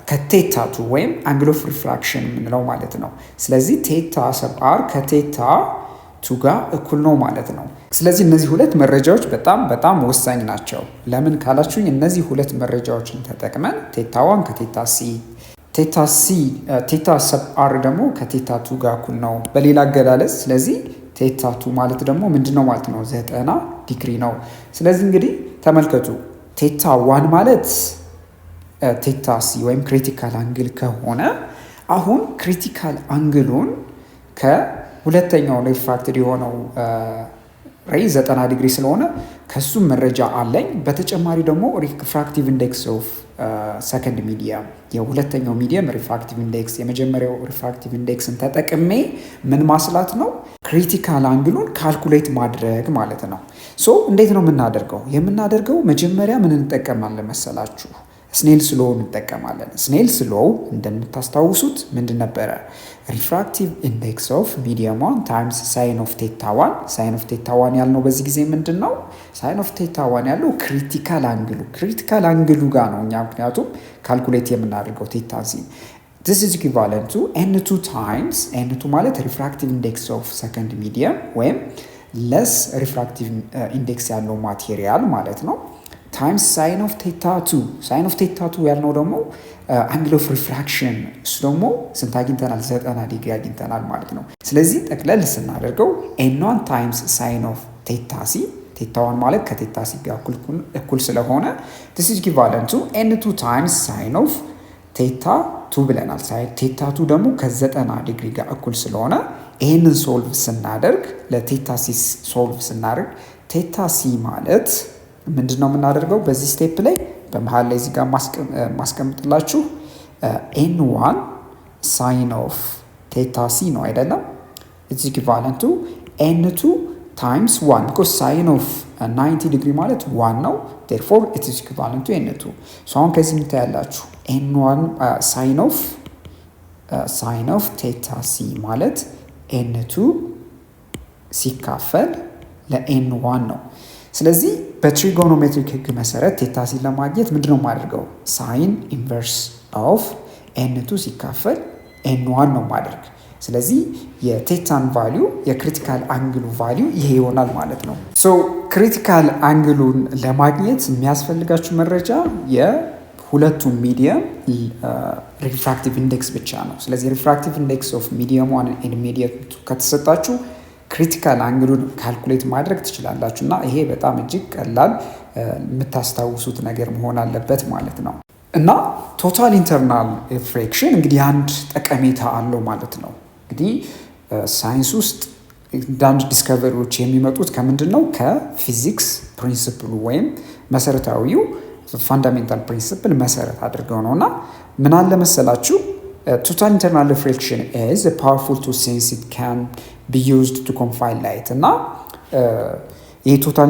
ከቴታ ቱ ወይም አንግል ኦፍ ሪፍራክሽን የምንለው ማለት ነው። ስለዚህ ቴታ ሰብ አር ከቴታ ቱ ጋር እኩል ነው ማለት ነው። ስለዚህ እነዚህ ሁለት መረጃዎች በጣም ወሳኝ ናቸው። ለምን ካላችሁኝ እነዚህ ሁለት መረጃዎችን ተጠቅመን ቴታ ዋን ከቴታ ሲ ቴታ ሰብ አር ደግሞ ከቴታ ቱ ጋር እኩል ነው በሌላ አገላለጽ። ስለዚህ ቴታ ቱ ማለት ደግሞ ምንድን ነው ማለት ነው? 90 ዲግሪ ነው። ስለዚህ እንግዲህ ተመልከቱ ቴታ ዋን ማለት ቴታ ሲ ወይም ክሪቲካል አንግል ከሆነ አሁን ክሪቲካል አንግሉን ከሁለተኛው ሪፍራክትድ የሆነው ሬይ 90 ዲግሪ ስለሆነ ከሱም መረጃ አለኝ። በተጨማሪ ደግሞ ሪፍራክቲቭ ኢንዴክስ ኦፍ ሰከንድ ሚዲየም የሁለተኛው ሚዲየም ሪፍራክቲቭ ኢንዴክስ የመጀመሪያው ሪፍራክቲቭ ኢንዴክስን ተጠቅሜ ምን ማስላት ነው? ክሪቲካል አንግሉን ካልኩሌት ማድረግ ማለት ነው። ሶ እንዴት ነው የምናደርገው? መጀመሪያ ምን እንጠቀማለን መሰላችሁ? ስኔልስ ሎው እንጠቀማለን። ስኔልስ ሎው እንደምታስታውሱት ምንድን ነበረ? ሪፍራክቲቭ ኢንዴክስ ኦፍ ሚዲየም ዋን ታይምስ ሳይን ኦፍ ቴታ ዋን። ሳይን ኦፍ ቴታ ዋን ያልነው በዚህ ጊዜ ምንድን ነው? ሳይን ኦፍ ቴታ ዋን ያለው ክሪቲካል አንግሉ ጋር ነው እኛ ምክንያቱም ካልኩሌት የምናደርገው ቴታ ሲ this is equivalent to n2 times n2 ማለት ሪፍራክቲቭ ኢንዴክስ ኦፍ ሰከንድ ሚዲየም ወይም ለስ ሪፍራክቲቭ ኢንዴክስ ያለው ማቴሪያል ማለት ነው ታይምስ ሳይን ኦፍ ቴታ ቱ። ሳይን ኦፍ ቴታ ቱ ያልነው ደግሞ አንግል ኦፍ ሪፍራክሽን እሱ ደግሞ ስንት አግኝተናል? 90 ዲግሪ አግኝተናል ማለት ነው። ስለዚህ ጠቅለል ስናደርገው n1 ታይምስ ሳይን ኦፍ ቴታ ሲ ቴታ ዋን ማለት ከቴታ ሲ ጋር እኩል ስለሆነ this is equivalent to n2 times ሳይን ኦፍ ቴታ ቱ ብለናል። ሳይን ቴታ ቱ ደግሞ ከ90 ዲግሪ ጋር እኩል ስለሆነ ይህንን ሶልቭ ስናደርግ ለቴታ ሲ ሶልቭ ስናደርግ ቴታ ሲ ማለት ምንድን ነው የምናደርገው? በዚህ ስቴፕ ላይ በመሀል ላይ እዚህ ጋር ማስቀምጥላችሁ ኤን1 ሳይን ኦፍ ቴታ ሲ ነው አይደለም? ኢትስ ኢኩቫለንት ቱ ኤን2 ታይምስ 1 ቢኮዝ ሳይን ኦፍ 90 ዲግሪ ማለት 1 ነው። ዴርፎር ኢትስ ኢኩቫለንት ቱ ኤን2። አሁን ከዚህ የምታያላችሁ ኤን1 ሳይን ኦፍ ቴታ ሲ ማለት ኤን2 ሲካፈል ለኤን1 ነው። ስለዚህ በትሪጎኖሜትሪክ ህግ መሰረት ቴታ ሲን ለማግኘት ምንድነው የማደርገው? ሳይን ኢንቨርስ ኦፍ ኤን2 ሲካፈል ኤን1 ነው ማድረግ። ስለዚህ የቴታን ቫሊዩ የክሪቲካል አንግሉ ቫሊዩ ይሄ ይሆናል ማለት ነው። ሶ ክሪቲካል አንግሉን ለማግኘት የሚያስፈልጋችሁ መረጃ የሁለቱም ሚዲየም ሪፍራክቲቭ ኢንዴክስ ብቻ ነው። ስለዚህ ሪፍራክቲቭ ኢንዴክስ ኦፍ ሚዲየም 1 ኤንድ ሚዲየም 2 ከተሰጣችሁ ክሪቲካል አንግሉን ካልኩሌት ማድረግ ትችላላችሁ እና ይሄ በጣም እጅግ ቀላል የምታስታውሱት ነገር መሆን አለበት ማለት ነው። እና ቶታል ኢንተርናል ሪፍሌክሽን እንግዲህ አንድ ጠቀሜታ አለው ማለት ነው። እንግዲህ ሳይንስ ውስጥ አንዳንድ ዲስከቨሪዎች የሚመጡት ከምንድን ነው? ከፊዚክስ ፕሪንሲፕሉ ወይም መሰረታዊው ፋንዳሜንታል ፕሪንሲፕል መሰረት አድርገው ነው። እና ምን አለ መሰላችሁ total internal reflection is a powerful tool since it can be used to confine light እና ይህ ቶታል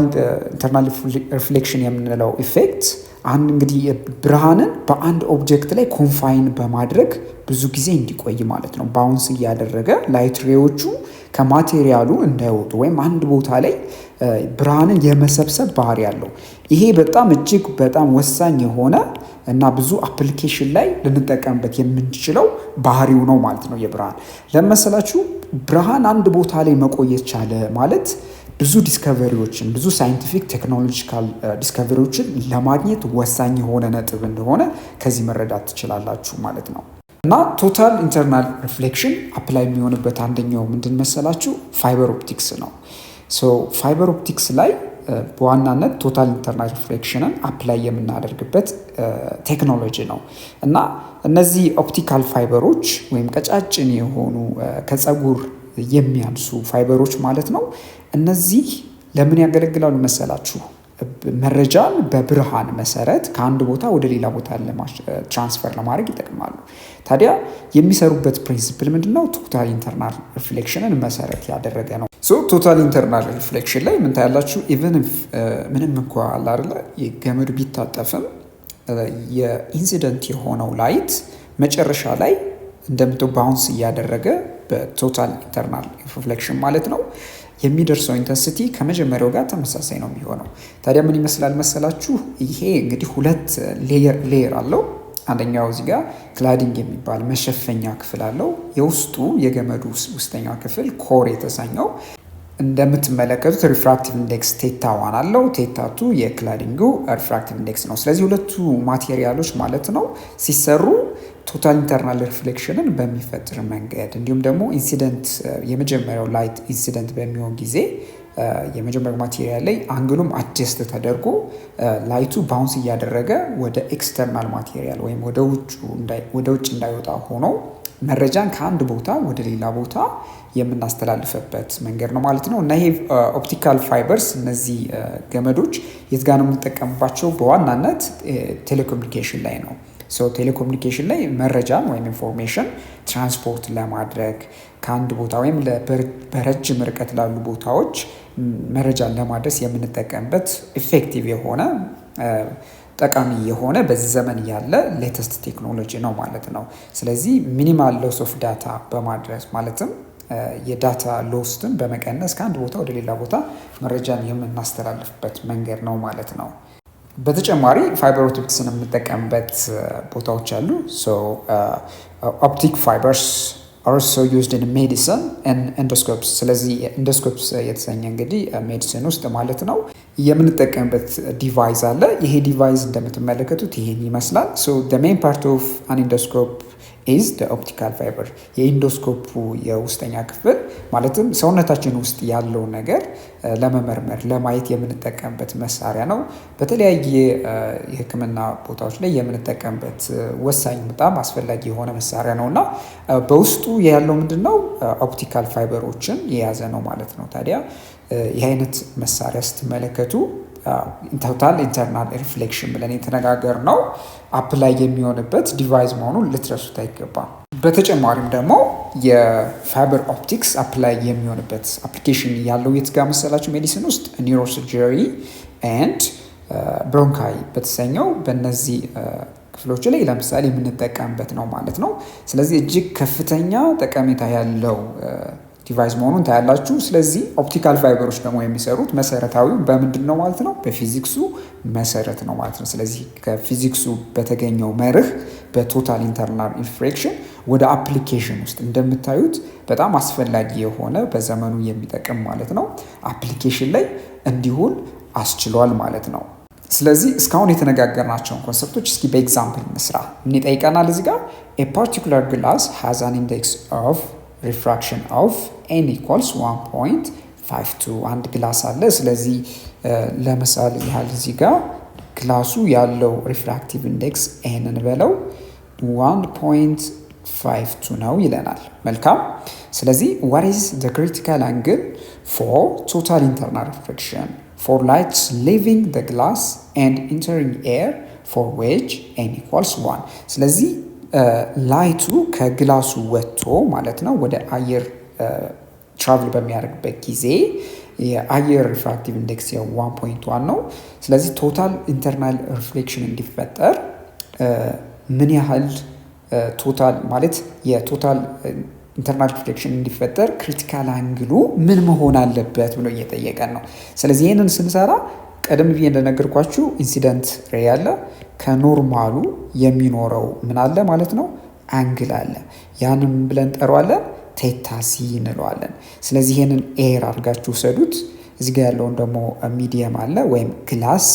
ኢንተርናል ሪፍሌክሽን የምንለው ኢፌክት አንድ እንግዲህ ብርሃንን በአንድ ኦብጀክት ላይ ኮንፋይን በማድረግ ብዙ ጊዜ እንዲቆይ ማለት ነው። ባውንስ እያደረገ ላይት ሬዎቹ ከማቴሪያሉ እንዳይወጡ ወይም አንድ ቦታ ላይ ብርሃንን የመሰብሰብ ባህሪ ያለው ይሄ በጣም እጅግ በጣም ወሳኝ የሆነ እና ብዙ አፕሊኬሽን ላይ ልንጠቀምበት የምንችለው ባህሪው ነው ማለት ነው። የብርሃን ለመሰላችሁ ብርሃን አንድ ቦታ ላይ መቆየት ቻለ ማለት ብዙ ዲስከቨሪዎችን ብዙ ሳይንቲፊክ ቴክኖሎጂካል ዲስከቨሪዎችን ለማግኘት ወሳኝ የሆነ ነጥብ እንደሆነ ከዚህ መረዳት ትችላላችሁ ማለት ነው። እና ቶታል ኢንተርናል ሪፍሌክሽን አፕላይ የሚሆንበት አንደኛው ምንድን መሰላችሁ? ፋይበር ኦፕቲክስ ነው። ሶ ፋይበር ኦፕቲክስ ላይ በዋናነት ቶታል ኢንተርናል ሪፍሌክሽንን አፕላይ የምናደርግበት ቴክኖሎጂ ነው። እና እነዚህ ኦፕቲካል ፋይበሮች ወይም ቀጫጭን የሆኑ ከፀጉር የሚያንሱ ፋይበሮች ማለት ነው። እነዚህ ለምን ያገለግላሉ መሰላችሁ? መረጃን በብርሃን መሰረት ከአንድ ቦታ ወደ ሌላ ቦታ ትራንስፈር ለማድረግ ይጠቅማሉ። ታዲያ የሚሰሩበት ፕሪንሲፕል ምንድነው? ቶታል ኢንተርናል ሪፍሌክሽንን መሰረት ያደረገ ነው። ቶታል ኢንተርናል ሪፍሌክሽን ላይ ምን ታያላችሁ? ኢቨን ምንም እንኳ አለ አይደለ የገመዱ ቢታጠፍም የኢንሲደንት የሆነው ላይት መጨረሻ ላይ እንደምታው ባውንስ እያደረገ በቶታል ኢንተርናል ሪፍሌክሽን ማለት ነው የሚደርሰው ኢንተንሲቲ ከመጀመሪያው ጋር ተመሳሳይ ነው የሚሆነው። ታዲያ ምን ይመስላል መሰላችሁ? ይሄ እንግዲህ ሁለት ሌየር አለው። አንደኛው እዚህ ጋር ክላዲንግ የሚባል መሸፈኛ ክፍል አለው። የውስጡ የገመዱ ውስጠኛው ክፍል ኮር የተሰኘው እንደምትመለከቱት ሪፍራክቲቭ ኢንዴክስ ቴታ ዋን አለው። ቴታ ቱ የክላዲንጉ ሪፍራክቲቭ ኢንዴክስ ነው። ስለዚህ ሁለቱ ማቴሪያሎች ማለት ነው ሲሰሩ ቶታል ኢንተርናል ሪፍሌክሽንን በሚፈጥር መንገድ እንዲሁም ደግሞ ኢንሲደንት የመጀመሪያው ላይት ኢንሲደንት በሚሆን ጊዜ የመጀመሪያው ማቴሪያል ላይ አንግሉም አጀስት ተደርጎ ላይቱ ባውንስ እያደረገ ወደ ኤክስተርናል ማቴሪያል ወይም ወደ ውጭ እንዳይወጣ ሆኖ መረጃን ከአንድ ቦታ ወደ ሌላ ቦታ የምናስተላልፍበት መንገድ ነው ማለት ነው። እና ይሄ ኦፕቲካል ፋይበርስ እነዚህ ገመዶች የት ጋር ነው የምንጠቀምባቸው? በዋናነት ቴሌኮሙኒኬሽን ላይ ነው። ቴሌኮሙኒኬሽን ላይ መረጃን ወይም ኢንፎርሜሽን ትራንስፖርት ለማድረግ ከአንድ ቦታ ወይም በረጅም ርቀት ላሉ ቦታዎች መረጃን ለማድረስ የምንጠቀምበት ኢፌክቲቭ የሆነ ጠቃሚ የሆነ በዚህ ዘመን ያለ ሌተስት ቴክኖሎጂ ነው ማለት ነው። ስለዚህ ሚኒማል ሎስ ኦፍ ዳታ በማድረስ ማለትም የዳታ ሎስትን በመቀነስ ከአንድ ቦታ ወደ ሌላ ቦታ መረጃን የምናስተላልፍበት መንገድ ነው ማለት ነው። በተጨማሪ ፋይበር ኦፕቲክስን የምንጠቀምበት ቦታዎች አሉ። ኦፕቲክ ፋይበርስ also used in medicine and endoscopes። ስለዚህ endoscopes የተሰኘ እንግዲህ ሜዲሲን ውስጥ ማለት ነው የምንጠቀምበት ዲቫይስ አለ። ይሄ ዲቫይስ እንደምትመለከቱት ይሄን ይመስላል። the main part of an endoscope ኢዝ ዘ ኦፕቲካል ፋይበር። የኢንዶስኮፑ የውስጠኛ ክፍል ማለትም ሰውነታችን ውስጥ ያለው ነገር ለመመርመር ለማየት የምንጠቀምበት መሳሪያ ነው። በተለያየ የሕክምና ቦታዎች ላይ የምንጠቀምበት ወሳኝ በጣም አስፈላጊ የሆነ መሳሪያ ነው እና በውስጡ ያለው ምንድን ነው? ኦፕቲካል ፋይበሮችን የያዘ ነው ማለት ነው። ታዲያ ይህ አይነት መሳሪያ ስትመለከቱ ቶታል ኢንተርናል ሪፍሌክሽን ብለን የተነጋገር ነው አፕላይ የሚሆንበት ዲቫይስ መሆኑን ልትረሱት አይገባም። በተጨማሪም ደግሞ የፋይበር ኦፕቲክስ አፕላይ የሚሆንበት አፕሊኬሽን ያለው የት ጋር መሰላችሁ? ሜዲሲን ውስጥ ኒውሮሰርጀሪ ኤንድ ብሮንካይ በተሰኘው በእነዚህ ክፍሎች ላይ ለምሳሌ የምንጠቀምበት ነው ማለት ነው። ስለዚህ እጅግ ከፍተኛ ጠቀሜታ ያለው ዲቫይስ መሆኑን ታያላችሁ። ስለዚህ ኦፕቲካል ፋይበሮች ደግሞ የሚሰሩት መሰረታዊው በምንድን ነው ማለት ነው? በፊዚክሱ መሰረት ነው ማለት ነው። ስለዚህ ከፊዚክሱ በተገኘው መርህ በቶታል ኢንተርናል ሪፍሌክሽን ወደ አፕሊኬሽን ውስጥ እንደምታዩት በጣም አስፈላጊ የሆነ በዘመኑ የሚጠቅም ማለት ነው አፕሊኬሽን ላይ እንዲሁን አስችሏል ማለት ነው። ስለዚህ እስካሁን የተነጋገርናቸውን ኮንሰፕቶች እስኪ በኤግዛምፕል እንስራ። ምን ይጠይቀናል እዚህ ጋር? ኤ ፓርቲኩላር ግላስ ሃዝ አን ኢንዴክስ ኦፍ ሪፍራክሽን ኦፍ ኤን ኢኳልስ 1.52 አንድ ግላስ አለ። ስለዚህ ለምሳሌ ያህል እዚህ ጋር ግላሱ ያለው ሪፍራክቲቭ ኢንዴክስ ኤንን በለው 1.52 ነው ይለናል። መልካም። ስለዚህ what is the critical angle for total internal reflection for light leaving the glass and entering air for which n equals 1? ስለዚህ ላይቱ ከግላሱ ወጥቶ ማለት ነው ወደ አየር ትራቭል በሚያደርግበት ጊዜ የአየር ሪፍራክቲቭ ኢንዴክስ 1.1 ነው። ስለዚህ ቶታል ኢንተርናል ሪፍሌክሽን እንዲፈጠር ምን ያህል ቶታል ማለት የቶታል ኢንተርናል ሪፍሌክሽን እንዲፈጠር ክሪቲካል አንግሉ ምን መሆን አለበት ብሎ እየጠየቀን ነው። ስለዚህ ይህንን ስንሰራ ቀደም ብዬ እንደነገርኳችሁ ኢንሲደንት ሬ ያለ ከኖርማሉ የሚኖረው ምን አለ ማለት ነው አንግል አለ። ያንን ብለን ጠሯለን ቴታ ሲ እንለዋለን። ስለዚህ ይሄንን ኤር አድርጋችሁ ሰዱት። እዚህ ጋር ያለውን ደግሞ ሚዲየም አለ ወይም ግላስ፣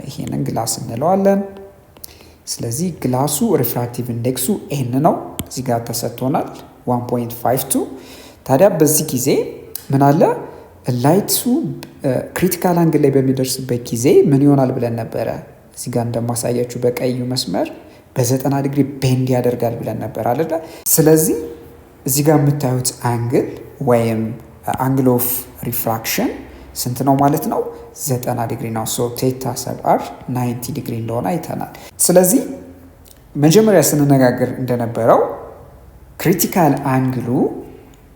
ይሄንን ግላስ እንለዋለን። ስለዚህ ግላሱ ሪፍራክቲቭ ኢንዴክሱ ኤን ነው፣ እዚህ ጋር ተሰጥቶናል 1.52። ታዲያ በዚህ ጊዜ ምን አለ ላይቱ ክሪቲካል አንግል ላይ በሚደርስበት ጊዜ ምን ይሆናል ብለን ነበረ? እዚህ ጋር እንደማሳያችሁ በቀዩ መስመር በ90 ዲግሪ ቤንድ ያደርጋል ብለን ነበር አይደለ? ስለዚህ እዚህ ጋር የምታዩት አንግል ወይም አንግል ኦፍ ሪፍራክሽን ስንት ነው ማለት ነው? 90 ዲግሪ ነው። ሶ ቴታ ሰብ አር 90 ዲግሪ እንደሆነ አይተናል። ስለዚህ መጀመሪያ ስንነጋገር እንደነበረው ክሪቲካል አንግሉ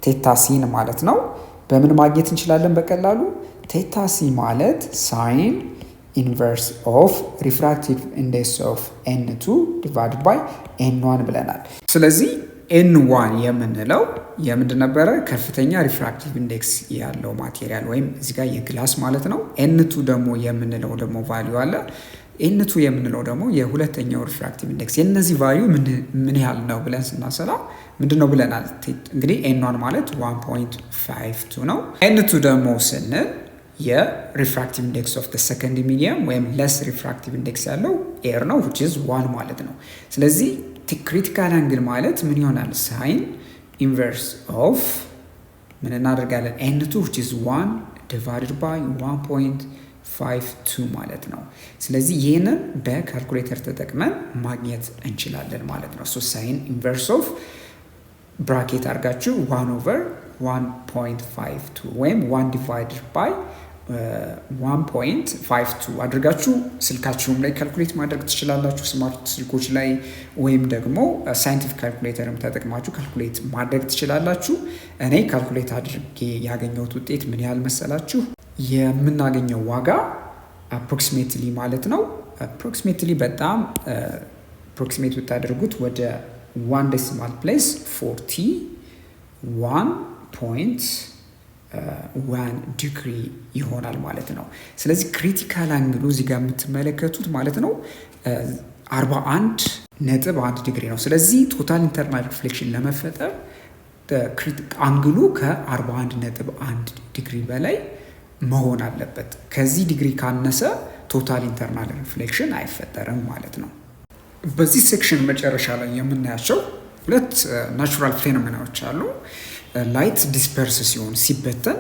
ቴታ ሲን ማለት ነው በምን ማግኘት እንችላለን? በቀላሉ ቴታ ሲ ማለት ሳይን ኢንቨርስ ኦፍ ሪፍራክቲቭ ኢንዴክስ ኦፍ ኤን2 ዲቫይድድ ባይ ኤን1 ብለናል። ስለዚህ ኤን1 የምንለው የምንድን ነበረ? ከፍተኛ ሪፍራክቲቭ ኢንዴክስ ያለው ማቴሪያል ወይም እዚህ ጋር የግላስ ማለት ነው። ኤን2 ደግሞ የምንለው ደግሞ ቫልዩ አለ። ኤን2 የምንለው ደግሞ የሁለተኛው ሪፍራክቲቭ ኢንዴክስ። የእነዚህ ቫልዩ ምን ያህል ነው ብለን ስናሰላ ምንድን ነው ብለናል? እንግዲህ ኤን1 ማለት 1.52 ነው። ኤን2 ደግሞ ስንል የሪፍራክቲቭ ኢንዴክስ ኦፍ ሰከንድ ሚዲየም ወይም ለስ ሪፍራክቲቭ ኢንዴክስ ያለው ኤር ነው which is 1 ማለት ነው። ስለዚህ ክሪቲካል አንግል ማለት ምን ይሆናል? ሳይን ኢንቨርስ ኦፍ ምን እናደርጋለን? ኤን2 which is 1 divided by 1.52 ማለት ነው። ስለዚህ ይህንን በካልኩሌተር ተጠቅመን ማግኘት እንችላለን ማለት ነው። ሶ ሳይን ኢንቨርስ ኦፍ ብራኬት አድርጋችሁ 1/1.52 ወይም 1 ዲቫይድድ ባይ 1.52 አድርጋችሁ ስልካችሁም ላይ ካልኩሌት ማድረግ ትችላላችሁ፣ ስማርት ስልኮች ላይ ወይም ደግሞ ሳይንቲፊክ ካልኩሌተርም ተጠቅማችሁ ካልኩሌት ማድረግ ትችላላችሁ። እኔ ካልኩሌት አድርጌ ያገኘሁት ውጤት ምን ያህል መሰላችሁ? የምናገኘው ዋጋ አፕሮክሲሜትሊ ማለት ነው። አፕሮክሲሜትሊ በጣም አፕሮክሲሜት ብታደርጉት ወደ 1 ዴሲማል ፕሌስ 41.1 ዲግሪ ይሆናል ማለት ነው። ስለዚህ ክሪቲካል አንግሉ እዚህ ጋር የምትመለከቱት ማለት ነው 41.1 ዲግሪ ነው። ስለዚህ ቶታል ኢንተርናል ሪፍሌክሽን ለመፈጠር አንግሉ ከ41.1 ዲግሪ በላይ መሆን አለበት። ከዚህ ዲግሪ ካነሰ ቶታል ኢንተርናል ሪፍሌክሽን አይፈጠርም ማለት ነው። በዚህ ሴክሽን መጨረሻ ላይ የምናያቸው ሁለት ናቹራል ፌኖሜናዎች አሉ። ላይት ዲስፐርስ ሲሆን ሲበተን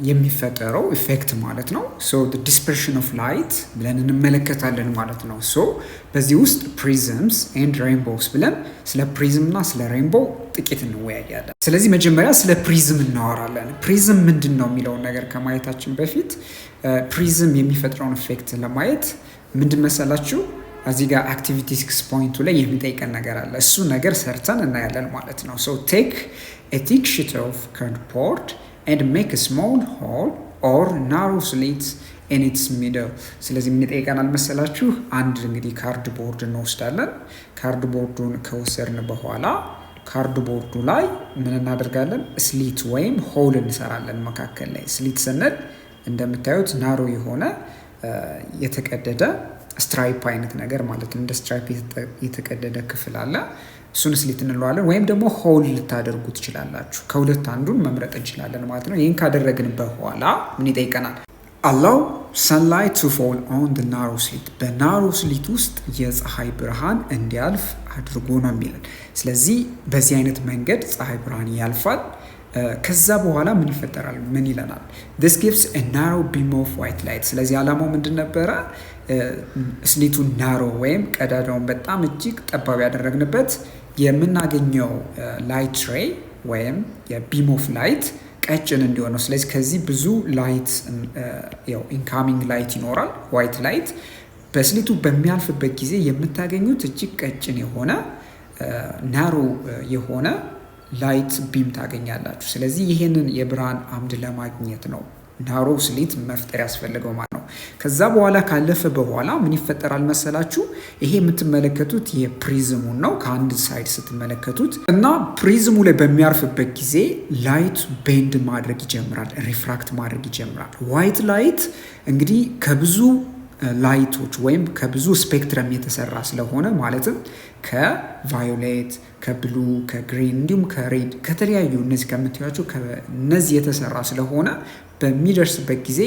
የሚፈጠረው ኢፌክት ማለት ነው። ሶ ዲስፐርሽን ኦፍ ላይት ብለን እንመለከታለን ማለት ነው። ሶ በዚህ ውስጥ ፕሪዝምስ ኤንድ ሬንቦውስ ብለን ስለ ፕሪዝም እና ስለ ሬንቦው ጥቂት እንወያያለን። ስለዚህ መጀመሪያ ስለ ፕሪዝም እናወራለን። ፕሪዝም ምንድን ነው የሚለውን ነገር ከማየታችን በፊት ፕሪዝም የሚፈጥረውን ኢፌክት ለማየት ምንድን መሰላችሁ እዚህ ጋር አክቲቪቲ 6 ፖይንቱ ላይ የሚጠይቀን ነገር አለ። እሱ ነገር ሰርተን እናያለን ማለት ነው። ሶ ቴክ ኤ ቲክ ሺት ኦፍ ካርድቦርድ and make a small hole or narrow slit in its middle። ስለዚህ ምን ይጠይቀናል መሰላችሁ? አንድ እንግዲህ ካርድ ቦርድ እንወስዳለን። ካርድ ቦርዱን ከወሰድን በኋላ ካርድ ቦርዱ ላይ ምን እናደርጋለን? ስሊት ወይም ሆል እንሰራለን መካከል ላይ። ስሊት ስንል እንደምታዩት ናሮ የሆነ የተቀደደ ስትራይፕ አይነት ነገር ማለት ነው። እንደ ስትራይፕ የተቀደደ ክፍል አለ። እሱን ስሊት እንለዋለን። ወይም ደግሞ ሆል ልታደርጉ ትችላላችሁ። ከሁለት አንዱን መምረጥ እንችላለን ማለት ነው። ይህን ካደረግን በኋላ ምን ይጠይቀናል? allow sunlight to fall on the narrow slit። በናሮ ስሊት ውስጥ የፀሐይ ብርሃን እንዲያልፍ አድርጎ ነው የሚለን። ስለዚህ በዚህ አይነት መንገድ ፀሐይ ብርሃን ያልፋል። ከዛ በኋላ ምን ይፈጠራል? ምን ይለናል? this gives a narrow beam of white light። ስለዚህ ዓላማው ምንድን ነበረ? ስሊቱን ናሮ ወይም ቀዳዳውን በጣም እጅግ ጠባብ ያደረግንበት የምናገኘው ላይት ሬይ ወይም የቢም ኦፍ ላይት ቀጭን እንዲሆን ነው። ስለዚህ ከዚህ ብዙ ላይት ኢንካሚንግ ላይት ይኖራል፣ ዋይት ላይት በስሊቱ በሚያልፍበት ጊዜ የምታገኙት እጅግ ቀጭን የሆነ ናሮ የሆነ ላይት ቢም ታገኛላችሁ። ስለዚህ ይሄንን የብርሃን አምድ ለማግኘት ነው ናሮ ስሊት መፍጠር ያስፈልገው ማለት ነው። ከዛ በኋላ ካለፈ በኋላ ምን ይፈጠራል መሰላችሁ? ይሄ የምትመለከቱት የፕሪዝሙን ነው ከአንድ ሳይድ ስትመለከቱት እና ፕሪዝሙ ላይ በሚያርፍበት ጊዜ ላይት ቤንድ ማድረግ ይጀምራል፣ ሪፍራክት ማድረግ ይጀምራል። ዋይት ላይት እንግዲህ ከብዙ ላይቶች ወይም ከብዙ ስፔክትረም የተሰራ ስለሆነ ማለትም ከቫዮሌት፣ ከብሉ፣ ከግሪን እንዲሁም ከሬድ ከተለያዩ እነዚህ ከምታዩቸው ከነዚህ የተሰራ ስለሆነ በሚደርስበት ጊዜ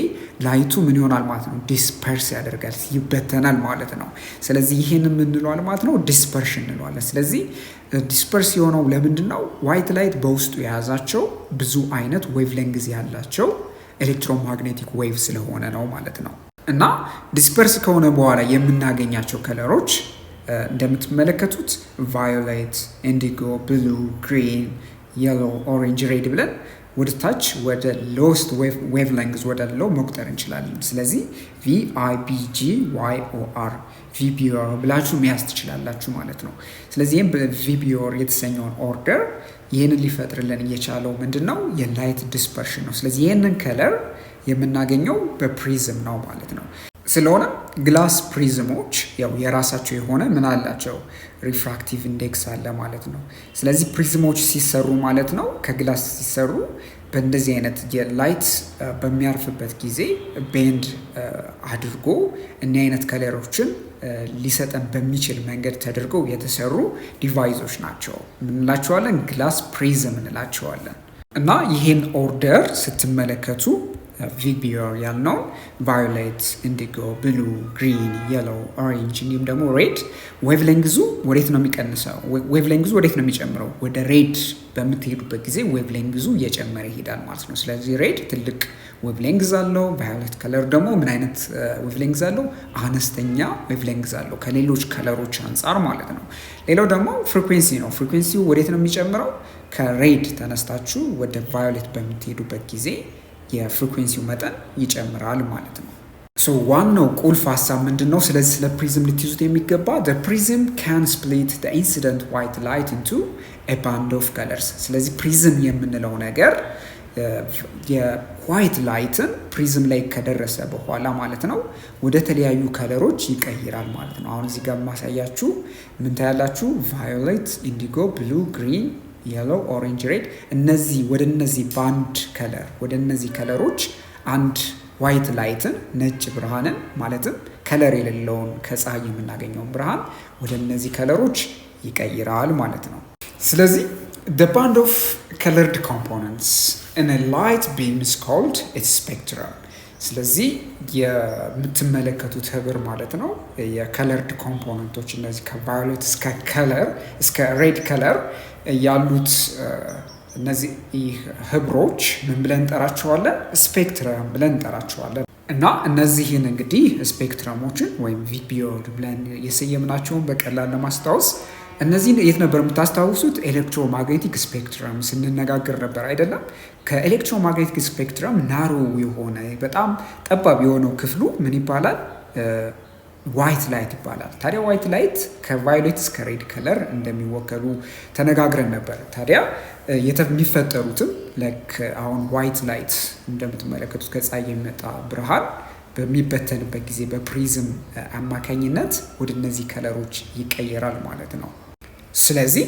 ላይቱ ምን ይሆናል ማለት ነው? ዲስፐርስ ያደርጋል፣ ይበተናል ማለት ነው። ስለዚህ ይህን የምንለዋል ማለት ነው ዲስፐርሽን እንለዋለን። ስለዚህ ዲስፐርስ የሆነው ለምንድን ነው? ዋይት ላይት በውስጡ የያዛቸው ብዙ አይነት ዌቭ ሌንግዝ ያላቸው ኤሌክትሮማግኔቲክ ዌቭ ስለሆነ ነው ማለት ነው። እና ዲስፐርስ ከሆነ በኋላ የምናገኛቸው ከለሮች እንደምትመለከቱት ቫዮሌት፣ ኢንዲጎ፣ ብሉ፣ ግሪን፣ የሎ፣ ኦሬንጅ፣ ሬድ ብለን ወደ ታች ወደ ሎስት ዌቭ ሌንግዝ ወደ ለው መቁጠር እንችላለን። ስለዚህ VIBGYOR ቪቢኦር ብላችሁ መያዝ ትችላላችሁ ማለት ነው። ስለዚህ ይህም በቪቢኦር የተሰኘውን ኦርደር ይህንን ሊፈጥርልን እየቻለው ምንድን ነው? የላይት ዲስፐርሽን ነው። ስለዚህ ይህንን ከለር የምናገኘው በፕሪዝም ነው ማለት ነው። ስለሆነ ግላስ ፕሪዝሞች ያው የራሳቸው የሆነ ምን አላቸው? ሪፍራክቲቭ ኢንዴክስ አለ ማለት ነው። ስለዚህ ፕሪዝሞች ሲሰሩ ማለት ነው ከግላስ ሲሰሩ በእንደዚህ አይነት የላይት በሚያርፍበት ጊዜ ቤንድ አድርጎ እኒ አይነት ከለሮችን ሊሰጠን በሚችል መንገድ ተደርገው የተሰሩ ዲቫይሶች ናቸው። ምን እንላቸዋለን? ግላስ ፕሪዝም እንላቸዋለን። እና ይህን ኦርደር ስትመለከቱ ቪቢኦር ያልነውን ቫዮሌት፣ ኢንዲጎ፣ ብሉ፣ ግሪን፣ የሎ፣ ኦሬንጅ እንዲሁም ደግሞ ሬድ ዌቭ ሌንግዙ ወዴት ነው የሚቀንሰው? ዌቭ ሌንግዙ ወዴት ነው የሚጨምረው? ወደ ሬድ በምትሄዱበት ጊዜ ዌቭ ሌንግዙ እየጨመረ ይሄዳል ማለት ነው። ስለዚህ ሬድ ትልቅ ዌቭ ሌንግዝ አለው። ቫዮሌት ከለር ደግሞ ምን አይነት ዌቭ ሌንግዝ አለው? አነስተኛ ዌቭ ሌንግዝ አለው ከሌሎች ከለሮች አንጻር ማለት ነው። ሌላው ደግሞ ፍሪኩዌንሲ ነው። ፍሪኩዌንሲው ወዴት ነው የሚጨምረው? ከሬድ ተነስታችሁ ወደ ቫዮሌት በምትሄዱበት ጊዜ የፍሪኩዌንሲው መጠን ይጨምራል ማለት ነው። ሶ ዋናው ቁልፍ ሀሳብ ምንድን ነው? ስለዚህ ስለ ፕሪዝም ልትይዙት የሚገባ the prism can split the incident white light into a band of colors። ስለዚህ ፕሪዝም የምንለው ነገር የዋይት ላይትን ፕሪዝም ላይ ከደረሰ በኋላ ማለት ነው ወደ ተለያዩ ከለሮች ይቀይራል ማለት ነው። አሁን እዚህ ጋር ማሳያችሁ ምን ታያላችሁ? ቫዮሌት፣ ኢንዲጎ፣ ብሉ፣ ግሪን፣ የሎ፣ ኦሬንጅ፣ ሬድ እነዚህ ወደ እነዚህ ባንድ ከለር ወደ እነዚህ ከለሮች አንድ ዋይት ላይትን ነጭ ብርሃንን ማለትም ከለር የሌለውን ከፀሐይ የምናገኘውን ብርሃን ወደ እነዚህ ከለሮች ይቀይራል ማለት ነው። ስለዚህ the band of colored components in a light beam is called its spectrum። ስለዚህ የምትመለከቱት ህብር ማለት ነው የከለርድ ኮምፖነንቶች እነዚህ ከቫዮሌት እስከ ሬድ ከለር ያሉት እነዚህ ህብሮች ምን ብለን እንጠራቸዋለን? ስፔክትረም ብለን እንጠራቸዋለን። እና እነዚህን እንግዲህ ስፔክትረሞችን ወይም ቪፒኦ ብለን የሰየምናቸውን በቀላል ለማስታወስ እነዚህን የት ነበር የምታስታውሱት? ኤሌክትሮማግኔቲክ ስፔክትረም ስንነጋገር ነበር አይደለም? ከኤሌክትሮማግኔቲክ ስፔክትረም ናሮ የሆነ በጣም ጠባብ የሆነው ክፍሉ ምን ይባላል? ዋይት ላይት ይባላል። ታዲያ ዋይት ላይት ከቫዮሌት እስከ ሬድ ከለር እንደሚወከሉ ተነጋግረን ነበር። ታዲያ የሚፈጠሩትም አሁን ዋይት ላይት እንደምትመለከቱት ከፀሐይ የሚመጣ ብርሃን በሚበተንበት ጊዜ በፕሪዝም አማካኝነት ወደ እነዚህ ከለሮች ይቀየራል ማለት ነው። ስለዚህ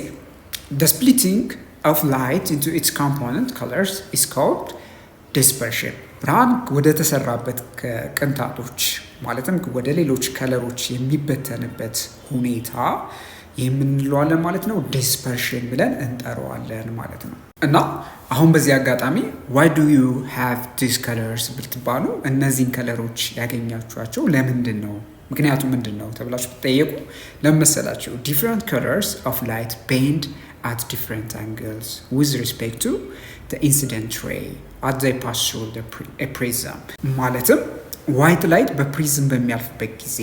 the splitting of light into its component colors is called dispersion። ብርሃን ወደ ተሰራበት ቅንጣቶች ማለትም ወደ ሌሎች ከለሮች የሚበተንበት ሁኔታ የምንለዋለን ማለት ነው፣ ዲስፐርሽን ብለን እንጠራዋለን ማለት ነው። እና አሁን በዚህ አጋጣሚ why do you have these colors ብትባሉ እነዚህን ከለሮች ያገኛችኋቸው ለምንድን ነው? ምክንያቱም ምንድን ነው ተብላችሁ ብትጠየቁ ለመሰላችሁ different colors of light bend at different angles with respect to the incident ray as they pass through a prism። ማለትም ዋይት ላይት በፕሪዝም በሚያልፍበት ጊዜ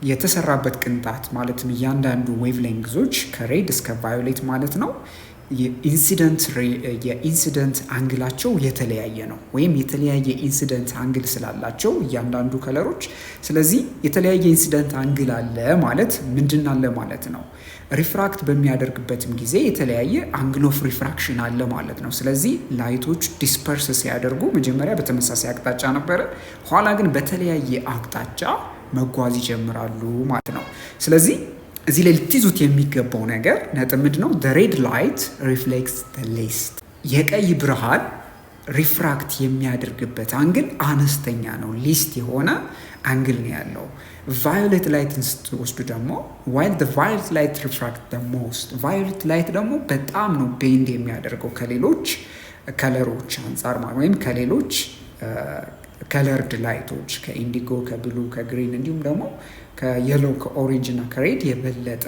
የተሰራበት ቅንጣት ማለትም እያንዳንዱ ዌቭ ሌንግዞች ከሬድ እስከ ቫዮሌት ማለት ነው የኢንሲደንት አንግላቸው የተለያየ ነው፣ ወይም የተለያየ ኢንሲደንት አንግል ስላላቸው እያንዳንዱ ከለሮች። ስለዚህ የተለያየ ኢንሲደንት አንግል አለ ማለት ምንድን አለ ማለት ነው? ሪፍራክት በሚያደርግበትም ጊዜ የተለያየ አንግል ኦፍ ሪፍራክሽን አለ ማለት ነው። ስለዚህ ላይቶች ዲስፐርስ ሲያደርጉ መጀመሪያ በተመሳሳይ አቅጣጫ ነበረ፣ ኋላ ግን በተለያየ አቅጣጫ መጓዝ ይጀምራሉ ማለት ነው። ስለዚህ እዚህ ላይ ልትይዙት የሚገባው ነገር ነጥብ ምንድን ነው? the red light reflects the least። የቀይ ብርሃን ሪፍራክት የሚያደርግበት አንግል አነስተኛ ነው፣ ሊስት የሆነ አንግል ነው ያለው። ቫዮሌት ላይትን ስትወስዱ ደግሞ while the violet light refracts the most፣ ቫዮሌት ላይት ደግሞ በጣም ነው ቤንድ የሚያደርገው ከሌሎች ከለሮች አንጻር ወይም ከሌሎች ከለርድ ላይቶች ከኢንዲጎ፣ ከብሉ፣ ከግሪን እንዲሁም ደግሞ ከየሎ፣ ከኦሬንጅ እና ከሬድ የበለጠ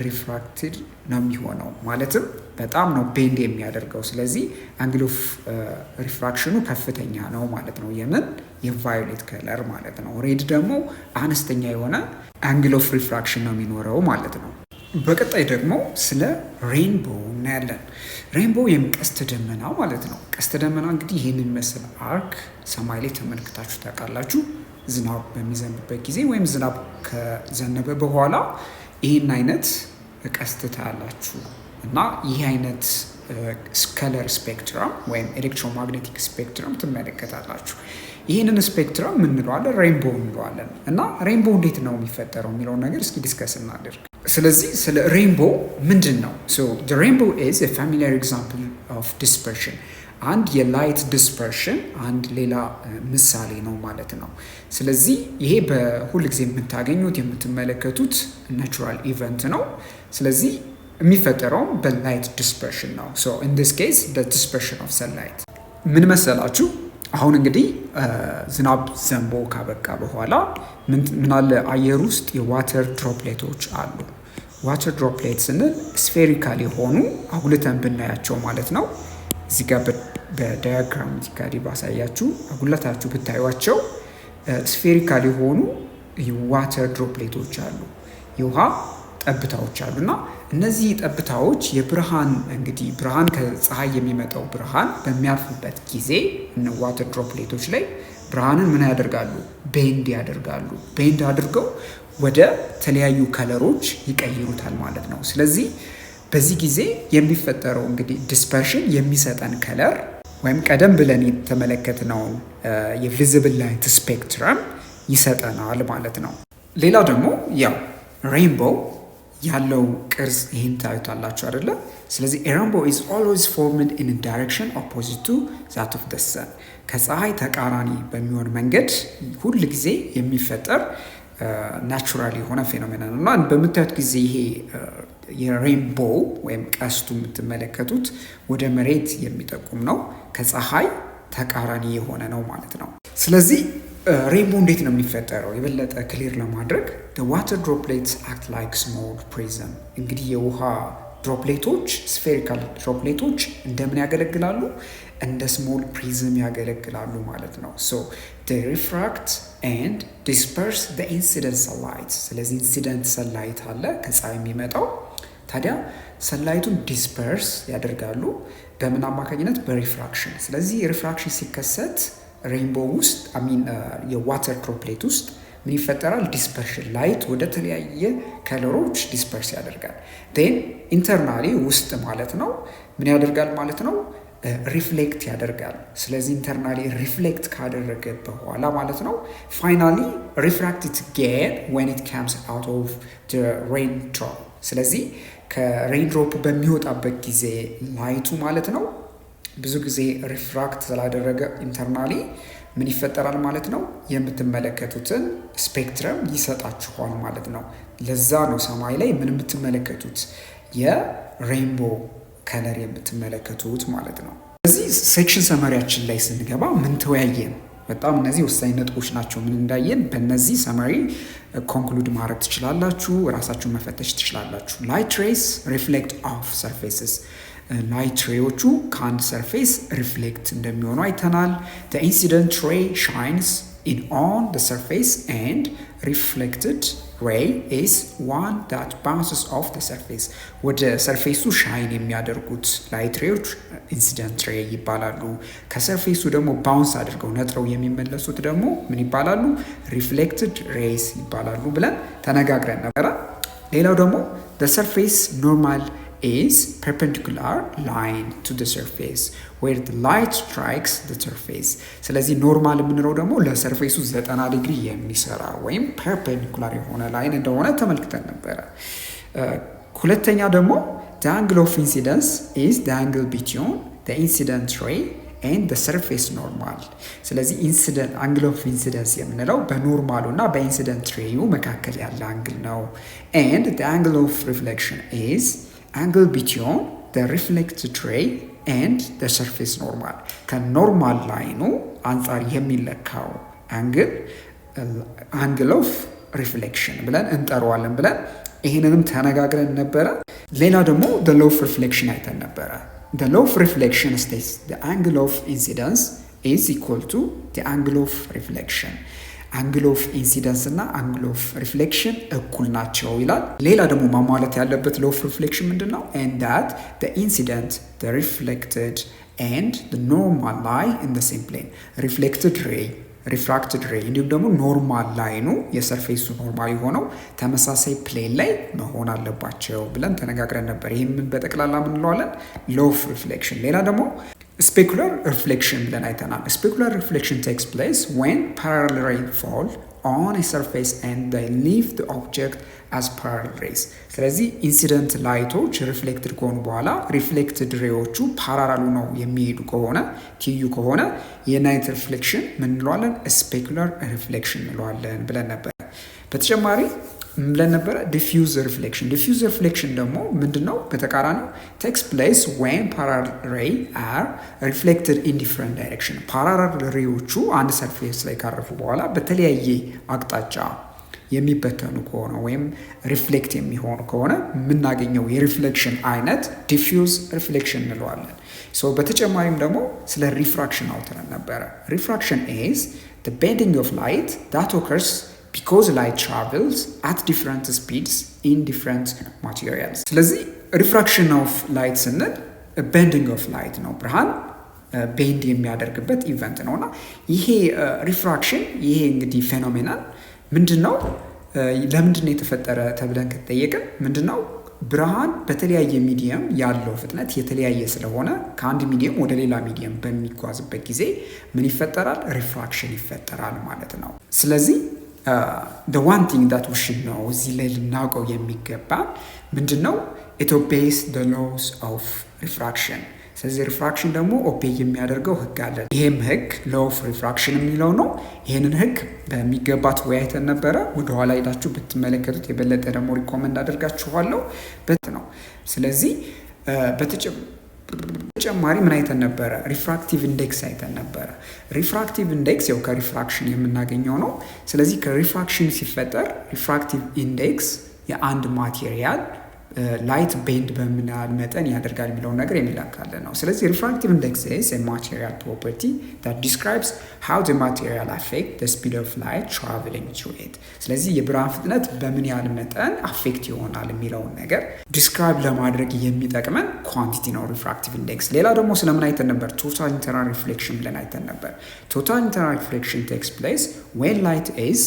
ሪፍራክትድ ነው የሚሆነው። ማለትም በጣም ነው ቤንድ የሚያደርገው። ስለዚህ አንግል ኦፍ ሪፍራክሽኑ ከፍተኛ ነው ማለት ነው። የቫዮሌት ከለር ማለት ነው። ሬድ ደግሞ አነስተኛ የሆነ አንግል ኦፍ ሪፍራክሽን ነው የሚኖረው ማለት ነው። በቀጣይ ደግሞ ስለ ሬንቦ እናያለን። ሬንቦ ወይም ቀስተ ደመና ማለት ነው። ቀስተ ደመና እንግዲህ ይህንን መስል አርክ ሰማይ ላይ ተመልክታችሁ ታውቃላችሁ። ዝናብ በሚዘንብበት ጊዜ ወይም ዝናብ ከዘነበ በኋላ ይህን አይነት ቀስት ታያላችሁ እና ይህ አይነት ከለር ስፔክትረም ወይም ኤሌክትሮማግኔቲክ ስፔክትረም ትመለከታላችሁ። ይህንን ስፔክትረም እንለዋለን ሬንቦ እንለዋለን። እና ሬንቦ እንዴት ነው የሚፈጠረው የሚለውን ነገር እስኪ ዲስከስ እናድርግ። ስለዚህ ስለ ሬንቦ ምንድን ነው? the rainbow is a familiar example of dispersion። አንድ የላይት ዲስፐርሽን አንድ ሌላ ምሳሌ ነው ማለት ነው። ስለዚህ ይሄ በሁል ጊዜ የምታገኙት የምትመለከቱት ናቹራል ኢቨንት ነው። ስለዚህ የሚፈጠረውም በላይት ዲስፐርሽን ነው። in this case the dispersion of sunlight ምን መሰላችሁ? አሁን እንግዲህ ዝናብ ዘንቦ ካበቃ በኋላ ምን አለ አየር ውስጥ የዋተር ድሮፕሌቶች አሉ። ዋተር ድሮፕሌት ስንል ስፌሪካል የሆኑ አጉልተን ብናያቸው ማለት ነው። እዚህ ጋር በዳያግራም ዚጋዲ ባሳያችሁ አጉልታችሁ ብታዩቸው ስፌሪካል የሆኑ የዋተር ድሮፕሌቶች አሉ፣ የውሃ ጠብታዎች አሉ። እና እነዚህ ጠብታዎች የብርሃን እንግዲህ ብርሃን ከፀሐይ የሚመጣው ብርሃን በሚያልፍበት ጊዜ ዋተር ድሮፕሌቶች ላይ ብርሃንን ምን ያደርጋሉ? ቤንድ ያደርጋሉ። ቤንድ አድርገው ወደ ተለያዩ ከለሮች ይቀይሩታል ማለት ነው። ስለዚህ በዚህ ጊዜ የሚፈጠረው እንግዲህ ዲስፐርሽን የሚሰጠን ከለር ወይም ቀደም ብለን የተመለከትነውን የቪዚብል ላይት ስፔክትረም ይሰጠናል ማለት ነው። ሌላው ደግሞ ያው ሬንቦ ያለው ቅርጽ ይህን ታዩታላችሁ አይደለ? ስለዚህ ሬንቦ is always formed in a direction opposite to that of the sun። ከፀሐይ ተቃራኒ በሚሆን መንገድ ሁል ጊዜ የሚፈጠር ናቹራል የሆነ ፌኖሜና ነው እና በምታዩት ጊዜ ይሄ የሬንቦ ወይም ቀስቱ የምትመለከቱት ወደ መሬት የሚጠቁም ነው። ከፀሐይ ተቃራኒ የሆነ ነው ማለት ነው። ስለዚህ ሬንቦ እንዴት ነው የሚፈጠረው? የበለጠ ክሊር ለማድረግ the water droplets act like small prism። እንግዲህ የውሃ ድሮፕሌቶች ስፌሪካል ድሮፕሌቶች እንደምን ያገለግላሉ? እንደ ስሞል ፕሪዝም ያገለግላሉ ማለት ነው። so they refract and disperse the incident sunlight። ስለዚህ ኢንሲደንት ሰንላይት አለ ከፀሐይ የሚመጣው። ታዲያ ሰንላይቱን ዲስፐርስ ያደርጋሉ በምን አማካኝነት? በሪፍራክሽን። ስለዚህ ሪፍራክሽን ሲከሰት ሬንቦ ውስጥ የዋተር ድሮፕሌት ውስጥ ምን ይፈጠራል? ዲስፐርሽን፣ ላይት ወደ ተለያየ ከለሮች ዲስፐርስ ያደርጋል። ን ኢንተርናሊ ውስጥ ማለት ነው ምን ያደርጋል ማለት ነው? ሪፍሌክት ያደርጋል። ስለዚህ ኢንተርናሊ ሪፍሌክት ካደረገ በኋላ ማለት ነው ፋይናሊ ሪፍራክትድ ጌን when it comes out of the raindrop። ስለዚህ ከሬንድሮፕ በሚወጣበት ጊዜ ላይቱ ማለት ነው ብዙ ጊዜ ሪፍራክት ስላደረገ ኢንተርናሊ ምን ይፈጠራል ማለት ነው? የምትመለከቱትን ስፔክትረም ይሰጣችኋል ማለት ነው። ለዛ ነው ሰማይ ላይ ምን የምትመለከቱት? የሬንቦ ከለር የምትመለከቱት ማለት ነው። እዚህ ሴክሽን ሰመሪያችን ላይ ስንገባ ምን ተወያየን? በጣም እነዚህ ወሳኝ ነጥቦች ናቸው። ምን እንዳየን በእነዚህ ሰመሪ ኮንክሉድ ማድረግ ትችላላችሁ፣ ራሳችሁን መፈተሽ ትችላላችሁ። ላይት ሬይስ ሪፍሌክት ኦፍ ሰርፌስስ፣ ላይት ሬዎቹ ከአንድ ሰርፌስ ሪፍሌክት እንደሚሆኑ አይተናል። the incident ray shines in on the surface and reflected ray is one that bounces off the surface። ወደ ሰርፌሱ ሻይን የሚያደርጉት ላይት ሬዎች ኢንሲደንት ሬይ ይባላሉ። ከሰርፌሱ ደግሞ ባውንስ አድርገው ነጥረው የሚመለሱት ደግሞ ምን ይባላሉ? ሪፍሌክትድ ሬይስ ይባላሉ ብለን ተነጋግረን ነበረ። ሌላው ደግሞ the surface normal is perpendicular line to the surface where the light strikes the surface። ስለዚህ ኖርማል የምንለው ደግሞ ለሰርፌሱ 90 ዲግሪ የሚሰራ ወይም ፐርፔንዲኩላር የሆነ ላይን እንደሆነ ተመልክተን ነበረ። ሁለተኛ ደግሞ the angle of incidence is the angle between the incident ray and the surface normal። ስለዚህ ኢንሲደንት አንግል ኦፍ ኢንሲደንስ የምንለው በኖርማሉ እና በኢንሲደንት ሬዩ መካከል ያለ አንግል ነው። and the angle of reflection is angle between the reflected ray and the surface normal። ከኖርማል ላይኑ አንጻር የሚለካው አንግል ኦፍ ሪፍሌክሽን ብለን እንጠራዋለን ብለን ይህንንም ተነጋግረን ነበረ። ሌላ ደግሞ the law of reflection አይተን ነበረ። the law of reflection states the angle of incidence is equal to the angle of reflection። አንግል ኦፍ ኢንሲደንስ እና አንግል ኦፍ ሪፍሌክሽን እኩል ናቸው ይላል። ሌላ ደግሞ ማሟላት ያለበት ሎ ኦፍ ሪፍሌክሽን ምንድን ነው? and that the incident, the reflected and the normal lie in the same plane። reflected ray፣ refracted ray እንዲሁም ደግሞ ኖርማል ላይኑ የሰርፌሱ ኖርማል የሆነው ተመሳሳይ ፕሌን ላይ መሆን አለባቸው ብለን ተነጋግረን ነበር። ይህም በጠቅላላ ምን እንለዋለን? ሎ ኦፍ ሪፍሌክሽን። ሌላ ደግሞ specular reflection ብለን አይተናል። specular reflection takes place when parallel rays fall on a surface and they leave the object as parallel rays። ስለዚህ ኢንሲደንት ላይቶች ሪፍሌክትድ ከሆኑ በኋላ ሪፍሌክትድ ሬዎቹ ፓራራሉ ነው የሚሄዱ ከሆነ ትይዩ ከሆነ የናይት ሪፍሌክሽን ምን እንለዋለን? specular reflection እንለዋለን ብለን ነበር። በተጨማሪ ብለን ነበረ ዲፊውዝ ሪፍሌክሽን። ዲፊውዝ ሪፍሌክሽን ደግሞ ምንድነው? በተቃራኒው takes place when parallel ray are reflected in different direction። ፓራራል ሬዎቹ አንድ ሰርፌስ ላይ ካረፉ በኋላ በተለያየ አቅጣጫ የሚበተኑ ከሆነ ወይም ሪፍሌክት የሚሆኑ ከሆነ የምናገኘው የሪፍሌክሽን አይነት ዲፊውዝ ሪፍሌክሽን እንለዋለን። በተጨማሪም ደግሞ ስለ ሪፍራክሽን አውጥተን ነበረ። ሪፍራክሽን is the bending of light that occurs because light travels at different speeds in different materials። ስለዚህ ሪፍራክሽን ኦፍ ላይት ስንል ቤንዲንግ ኦፍ ላይት ነው። ብርሃን ቤንድ የሚያደርግበት ኢቨንት ነውና ይሄ ሪፍራክሽን ይሄ እንግዲህ ፌኖሜናል ምንድነው? ለምንድነው የተፈጠረ ተብለን ከተጠየቅን ምንድነው? ብርሃን በተለያየ ሚዲየም ያለው ፍጥነት የተለያየ ስለሆነ ከአንድ ሚዲየም ወደ ሌላ ሚዲየም በሚጓዝበት ጊዜ ምን ይፈጠራል? ሪፍራክሽን ይፈጠራል ማለት ነው። ስለዚህ the one thing that we should know እዚህ ላይ ልናውቀው የሚገባ ምንድነው? it obeys the laws of refraction። ስለዚህ ሪፍራክሽን ደግሞ ኦቤይ የሚያደርገው ህግ አለ። ይሄም ህግ law of refraction የሚለው ነው። ይሄንን ህግ በሚገባት ወያይተን ነበረ። ወደ ኋላ ሄዳችሁ ብትመለከቱት የበለጠ ደግሞ ሪኮመንድ አደርጋችኋለሁ በት ነው። ስለዚህ ተጨማሪ ምን አይተን ነበረ? ሪፍራክቲቭ ኢንዴክስ አይተን ነበረ። ሪፍራክቲቭ ኢንዴክስ ያው ከሪፍራክሽን የምናገኘው ነው። ስለዚህ ከሪፍራክሽን ሲፈጠር ሪፍራክቲቭ ኢንዴክስ የአንድ ማቴሪያል ላይት ቤንድ በምን ያህል መጠን ያደርጋል የሚለውን ነገር የሚላካለን ነው። ስለዚህ ሪፍራክቲቭ ኢንዴክስ ኢዝ ኤ ማቴሪያል ፕሮፐርቲ that describes how the material affect the speed of light traveling through it። ስለዚህ የብርሃን ፍጥነት በምን ያህል መጠን አፌክት ይሆናል የሚለውን ነገር ዲስክራይብ ለማድረግ የሚጠቅመን ኳንቲቲ ነው ሪፍራክቲቭ ኢንዴክስ። ሌላ ደግሞ ስለምን አይተን ነበር? ቶታል ኢንተርናል ሪፍሌክሽን ብለን አይተን ነበር። ቶታል ኢንተርናል ሪፍሌክሽን takes place when light is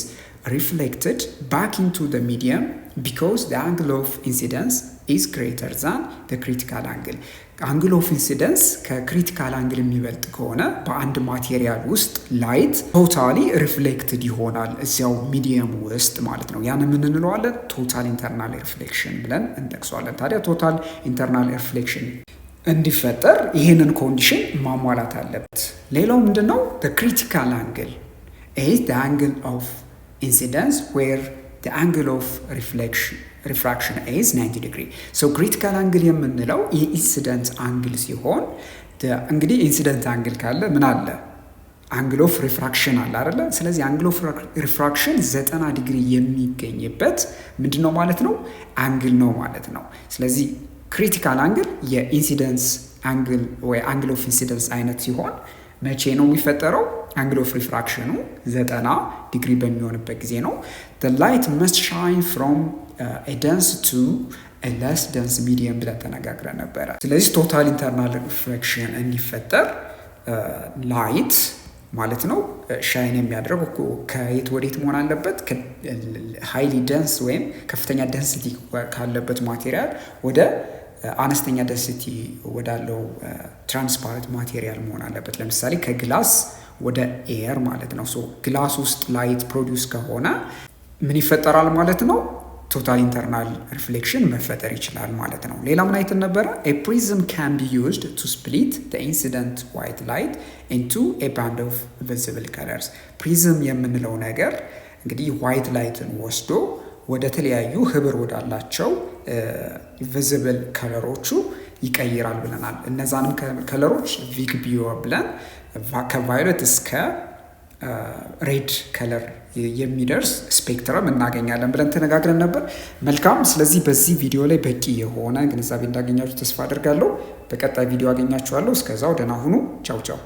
reflected back into the medium because the angle of incidence is greater than the critical angle። አንግል ኦፍ ኢንሲደንስ ከክሪቲካል አንግል የሚበልጥ ከሆነ በአንድ ማቴሪያል ውስጥ ላይት ቶታሊ ሪፍሌክትድ ይሆናል እዚያው ሚዲየም ውስጥ ማለት ነው። ያን ምን እንለዋለን? ቶታል ኢንተርናል ሪፍሌክሽን ብለን እንጠቅሰዋለን። ታዲያ ቶታል ኢንተርናል ሪፍሌክሽን እንዲፈጠር ይህንን ኮንዲሽን ማሟላት አለበት። ሌላው ምንድነው? the critical angle is the angle of incidence where the angle of refraction is 90 degree። so critical angle የምንለው የኢንሲደንት አንግል ሲሆን እንግዲህ ኢንሲደንት አንግል ካለ ምን አለ? አንግል ኦፍ ሪፍራክሽን አለ አይደለ? ስለዚህ አንግል ኦፍ ሪፍራክሽን 90 ዲግሪ የሚገኝበት ምንድነው ማለት ነው? አንግል ነው ማለት ነው። ስለዚህ ክሪቲካል አንግል የኢንሲደንስ አንግል ወይ አንግል ኦፍ ኢንሲደንስ አይነት ሲሆን መቼ ነው የሚፈጠረው? አንግል ኦፍ ሪፍራክሽኑ 90 ዲግሪ በሚሆንበት ጊዜ ነው። the light must shine from a dense to a less dense medium ብለን ተነጋግረን ነበረ። ስለዚህ ቶታል ኢንተርናል ሪፍራክሽን እንዲፈጠር ላይት ማለት ነው ሻይን የሚያደርገው ከየት ወዴት መሆን አለበት? ሃይሊ ደንስ ወይም ከፍተኛ ደንሲቲ ካለበት ማቴሪያል ወደ አነስተኛ ደንሲቲ ወዳለው ትራንስፓረንት ማቴሪያል መሆን አለበት። ለምሳሌ ከግላስ ወደ ኤር ማለት ነው። ሶ ግላስ ውስጥ ላይት ፕሮዲውስ ከሆነ ምን ይፈጠራል ማለት ነው? ቶታል ኢንተርናል ሪፍሌክሽን መፈጠር ይችላል ማለት ነው። ሌላ ምን አይተን ነበረ? a prism can be used to split the incident white light into a band of visible colors። ፕሪዝም የምንለው ነገር እንግዲህ ዋይት ላይትን ወስዶ ወደ ተለያዩ ህብር ወዳላቸው ቪዚብል ከለሮቹ ይቀይራል ብለናል። እነዛንም ከለሮች ቪግቢዮ ብለን ከቫዮሌት እስከ ሬድ ከለር የሚደርስ ስፔክትረም እናገኛለን ብለን ተነጋግረን ነበር። መልካም። ስለዚህ በዚህ ቪዲዮ ላይ በቂ የሆነ ግንዛቤ እንዳገኛችሁ ተስፋ አድርጋለሁ። በቀጣይ ቪዲዮ አገኛችኋለሁ። እስከዛው ደህና ሁኑ። ቻው ቻው።